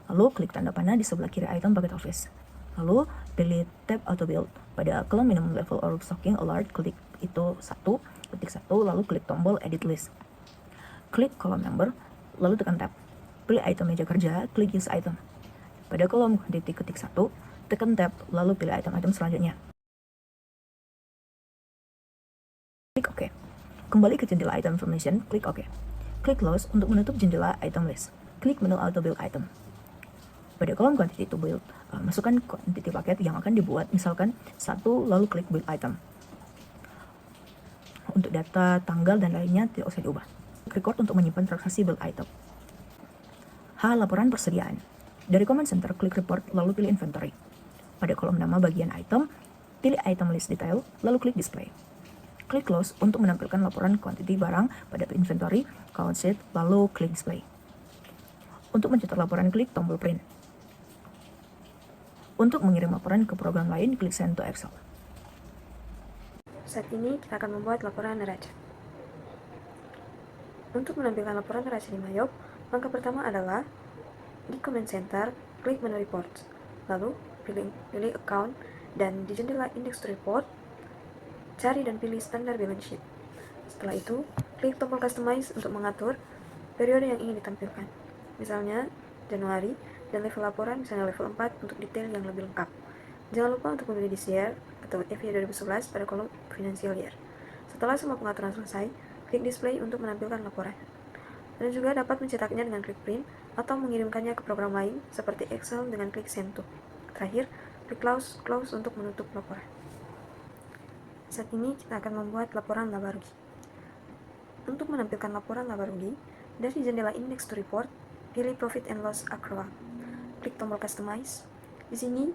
Lalu klik tanda panah di sebelah kiri item paket office. Lalu pilih tab auto build. Pada kolom minimum level or stocking alert, klik itu 1, ketik 1, lalu klik tombol edit list. Klik kolom number, lalu tekan tab. Pilih item meja kerja, klik use item. Pada kolom quantity, ketik 1, tekan tab, lalu pilih item-item selanjutnya. Klik OK. Kembali ke jendela item information, klik OK. Klik close untuk menutup jendela item list. Klik menu auto build item. Pada kolom quantity to build, masukkan quantity paket yang akan dibuat, misalkan 1, lalu klik build item. Untuk data, tanggal, dan lainnya tidak usah diubah. Record untuk menyimpan transaksi build item. H. Laporan persediaan. Dari command center, klik report, lalu pilih inventory. Pada kolom nama bagian item, pilih item list detail, lalu klik display. Klik close untuk menampilkan laporan quantity barang pada inventory, count sheet, lalu klik display. Untuk mencetak laporan, klik tombol print. Untuk mengirim laporan ke program lain, klik send to Excel. Saat ini kita akan membuat laporan neraca. Untuk menampilkan laporan neraca di Mayop, langkah pertama adalah di command center, klik menu report, lalu pilih account, dan di jendela index to report, cari dan pilih standar balance sheet. Setelah itu, klik tombol customize untuk mengatur periode yang ingin ditampilkan. Misalnya, Januari, dan level laporan misalnya level 4 untuk detail yang lebih lengkap. Jangan lupa untuk memilih this year atau FY 2011 pada kolom financial year. Setelah semua pengaturan selesai, klik display untuk menampilkan laporan. Anda juga dapat mencetaknya dengan klik print atau mengirimkannya ke program lain seperti Excel dengan klik send to. Terakhir, klik close untuk menutup laporan. Saat ini kita akan membuat laporan laba rugi. Untuk menampilkan laporan laba rugi, dari jendela index to report, pilih profit and loss accrual. Klik tombol customize. Di sini,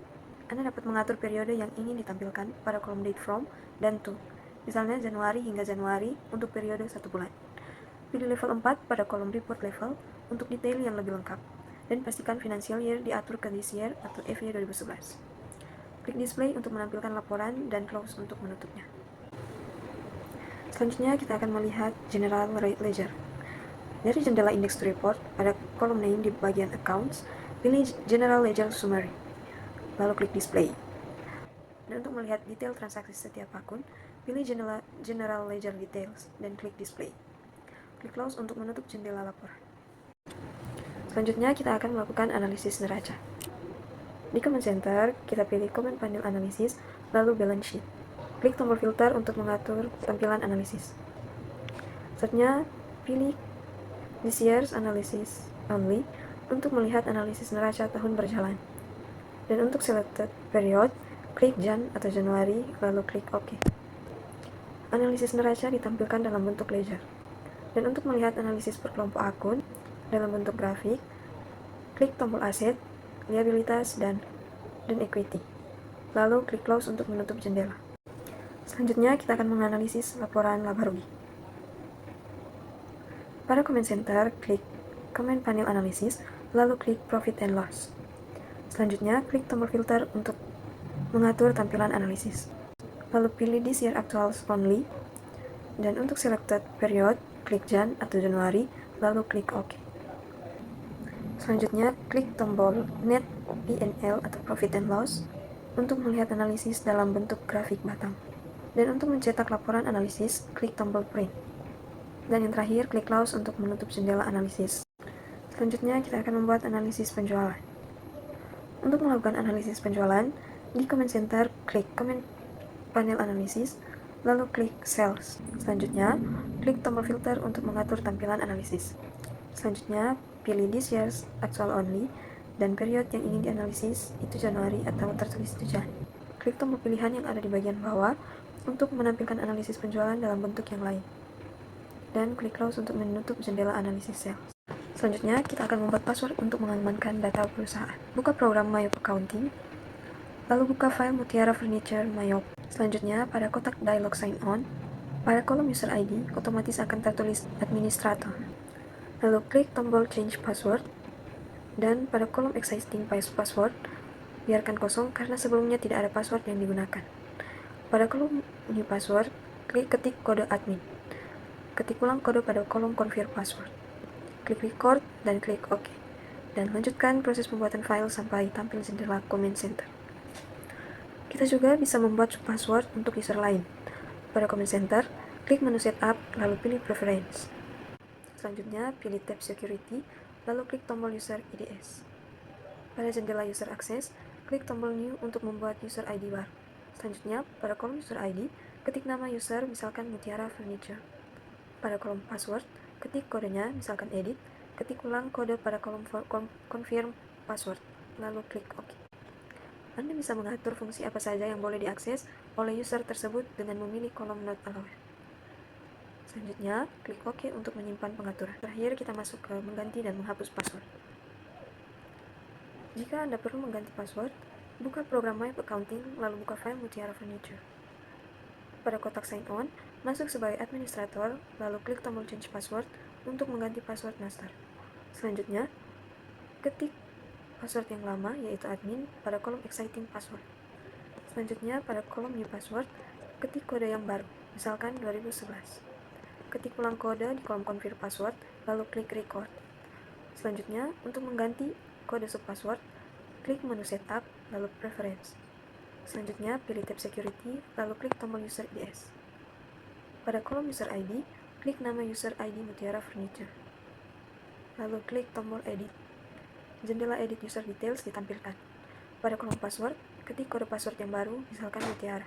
Anda dapat mengatur periode yang ingin ditampilkan pada kolom date from dan to. Misalnya Januari hingga Januari untuk periode 1 bulan. Pilih level 4 pada kolom report level untuk detail yang lebih lengkap. Dan pastikan financial year diatur ke this year atau FY 2011. Klik display untuk menampilkan laporan dan close untuk menutupnya. Selanjutnya kita akan melihat general ledger. Dari jendela index to report, pada kolom name di bagian accounts, pilih general ledger summary, lalu klik display. Dan untuk melihat detail transaksi setiap akun, pilih general ledger details dan klik display. Klik close untuk menutup jendela laporan. Selanjutnya kita akan melakukan analisis neraca. Di command center, kita pilih command panel analisis, lalu balance sheet. Klik tombol filter untuk mengatur tampilan analisis. Selanjutnya, pilih this year's analysis only untuk melihat analisis neraca tahun berjalan. Dan untuk selected period, klik Jan atau Januari, lalu klik OK. Analisis neraca ditampilkan dalam bentuk ledger. Dan untuk melihat analisis per kelompok akun dalam bentuk grafik, klik tombol aset, liabilitas, dan equity. Lalu klik close untuk menutup jendela. Selanjutnya, kita akan menganalisis laporan laba rugi. Pada Comment Center, klik Comment Panel Analysis, lalu klik Profit and Loss. Selanjutnya, klik tombol filter untuk mengatur tampilan analisis. Lalu pilih This Year Actuals Only, dan untuk selected period, klik Jan atau Januari, lalu klik OK. Selanjutnya, klik tombol Net P&L atau Profit and Loss untuk melihat analisis dalam bentuk grafik batang. Dan untuk mencetak laporan analisis, klik tombol Print. Dan yang terakhir, klik Close untuk menutup jendela analisis. Selanjutnya, kita akan membuat analisis penjualan. Untuk melakukan analisis penjualan, di Comment Center, klik Comment Panel Analysis, lalu klik Sales. Selanjutnya, klik tombol filter untuk mengatur tampilan analisis. Selanjutnya, pilih This Year's Actual Only, dan period yang ingin dianalisis itu Januari atau tertulis itu Jan. Klik tombol pilihan yang ada di bagian bawah untuk menampilkan analisis penjualan dalam bentuk yang lain. Dan klik Close untuk menutup jendela analisis sales. Selanjutnya, kita akan membuat password untuk mengamankan data perusahaan. Buka program Mayop Accounting, lalu buka file Mutiara Furniture Mayop. Selanjutnya, pada kotak dialog Sign On, pada kolom User ID, otomatis akan tertulis Administrator. Lalu klik tombol Change Password, dan pada kolom Existing Password, biarkan kosong karena sebelumnya tidak ada password yang digunakan. Pada kolom New Password, ketik kode admin. Ketik ulang kode pada kolom Confirm Password. Klik Record dan klik OK. Dan lanjutkan proses pembuatan file sampai tampil jendela Comment Center. Kita juga bisa membuat password untuk user lain. Pada Comment Center, klik menu Setup, lalu pilih Preference. Selanjutnya, pilih tab Security, lalu klik tombol User IDS. Pada jendela User Access, klik tombol New untuk membuat user ID baru. Selanjutnya, pada kolom User ID, ketik nama user, misalkan Mutiara Furniture. Pada kolom Password, ketik kodenya, misalkan Edit, ketik ulang kode pada kolom Confirm Password, lalu klik OK. Anda bisa mengatur fungsi apa saja yang boleh diakses oleh user tersebut dengan memilih kolom Not Allowed. Selanjutnya, klik OK untuk menyimpan pengaturan. Terakhir, kita masuk ke mengganti dan menghapus password. Jika Anda perlu mengganti password, buka program Mayop Accounting, lalu buka file Mutiara Furniture. Pada kotak Sign On, masuk sebagai administrator, lalu klik tombol Change Password untuk mengganti password master. Selanjutnya, ketik password yang lama, yaitu admin, pada kolom Exciting Password. Selanjutnya, pada kolom New Password, ketik kode yang baru, misalkan 2011. Ketik ulang kode di kolom Confirm Password, lalu klik Record. Selanjutnya, untuk mengganti kode subpassword, klik menu Setup, lalu Preference. Selanjutnya, pilih tab Security, lalu klik tombol User IDS. Pada kolom User ID, klik nama User ID Mutiara Furniture. Lalu klik tombol Edit. Jendela Edit User Details ditampilkan. Pada kolom Password, ketik kode password yang baru, misalkan Mutiara.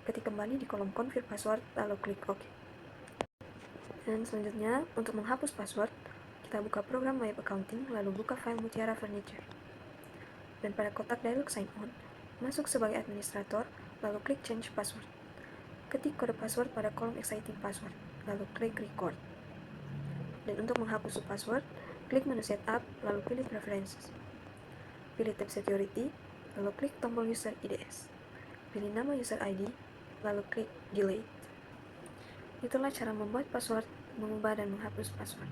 Ketik kembali di kolom Confirm Password, lalu klik OK. Dan selanjutnya, untuk menghapus password, kita buka program Mayop Accounting, lalu buka file Mutiara Furniture. Dan pada kotak dialog Sign On, masuk sebagai administrator, lalu klik Change Password. Ketik kode password pada kolom Exciting Password, lalu klik Record. Dan untuk menghapus password, klik menu Setup, lalu pilih Preferences. Pilih tab Security, lalu klik tombol User IDS. Pilih nama User ID, lalu klik Delete. Itulah cara membuat password, mengubah dan menghapus password.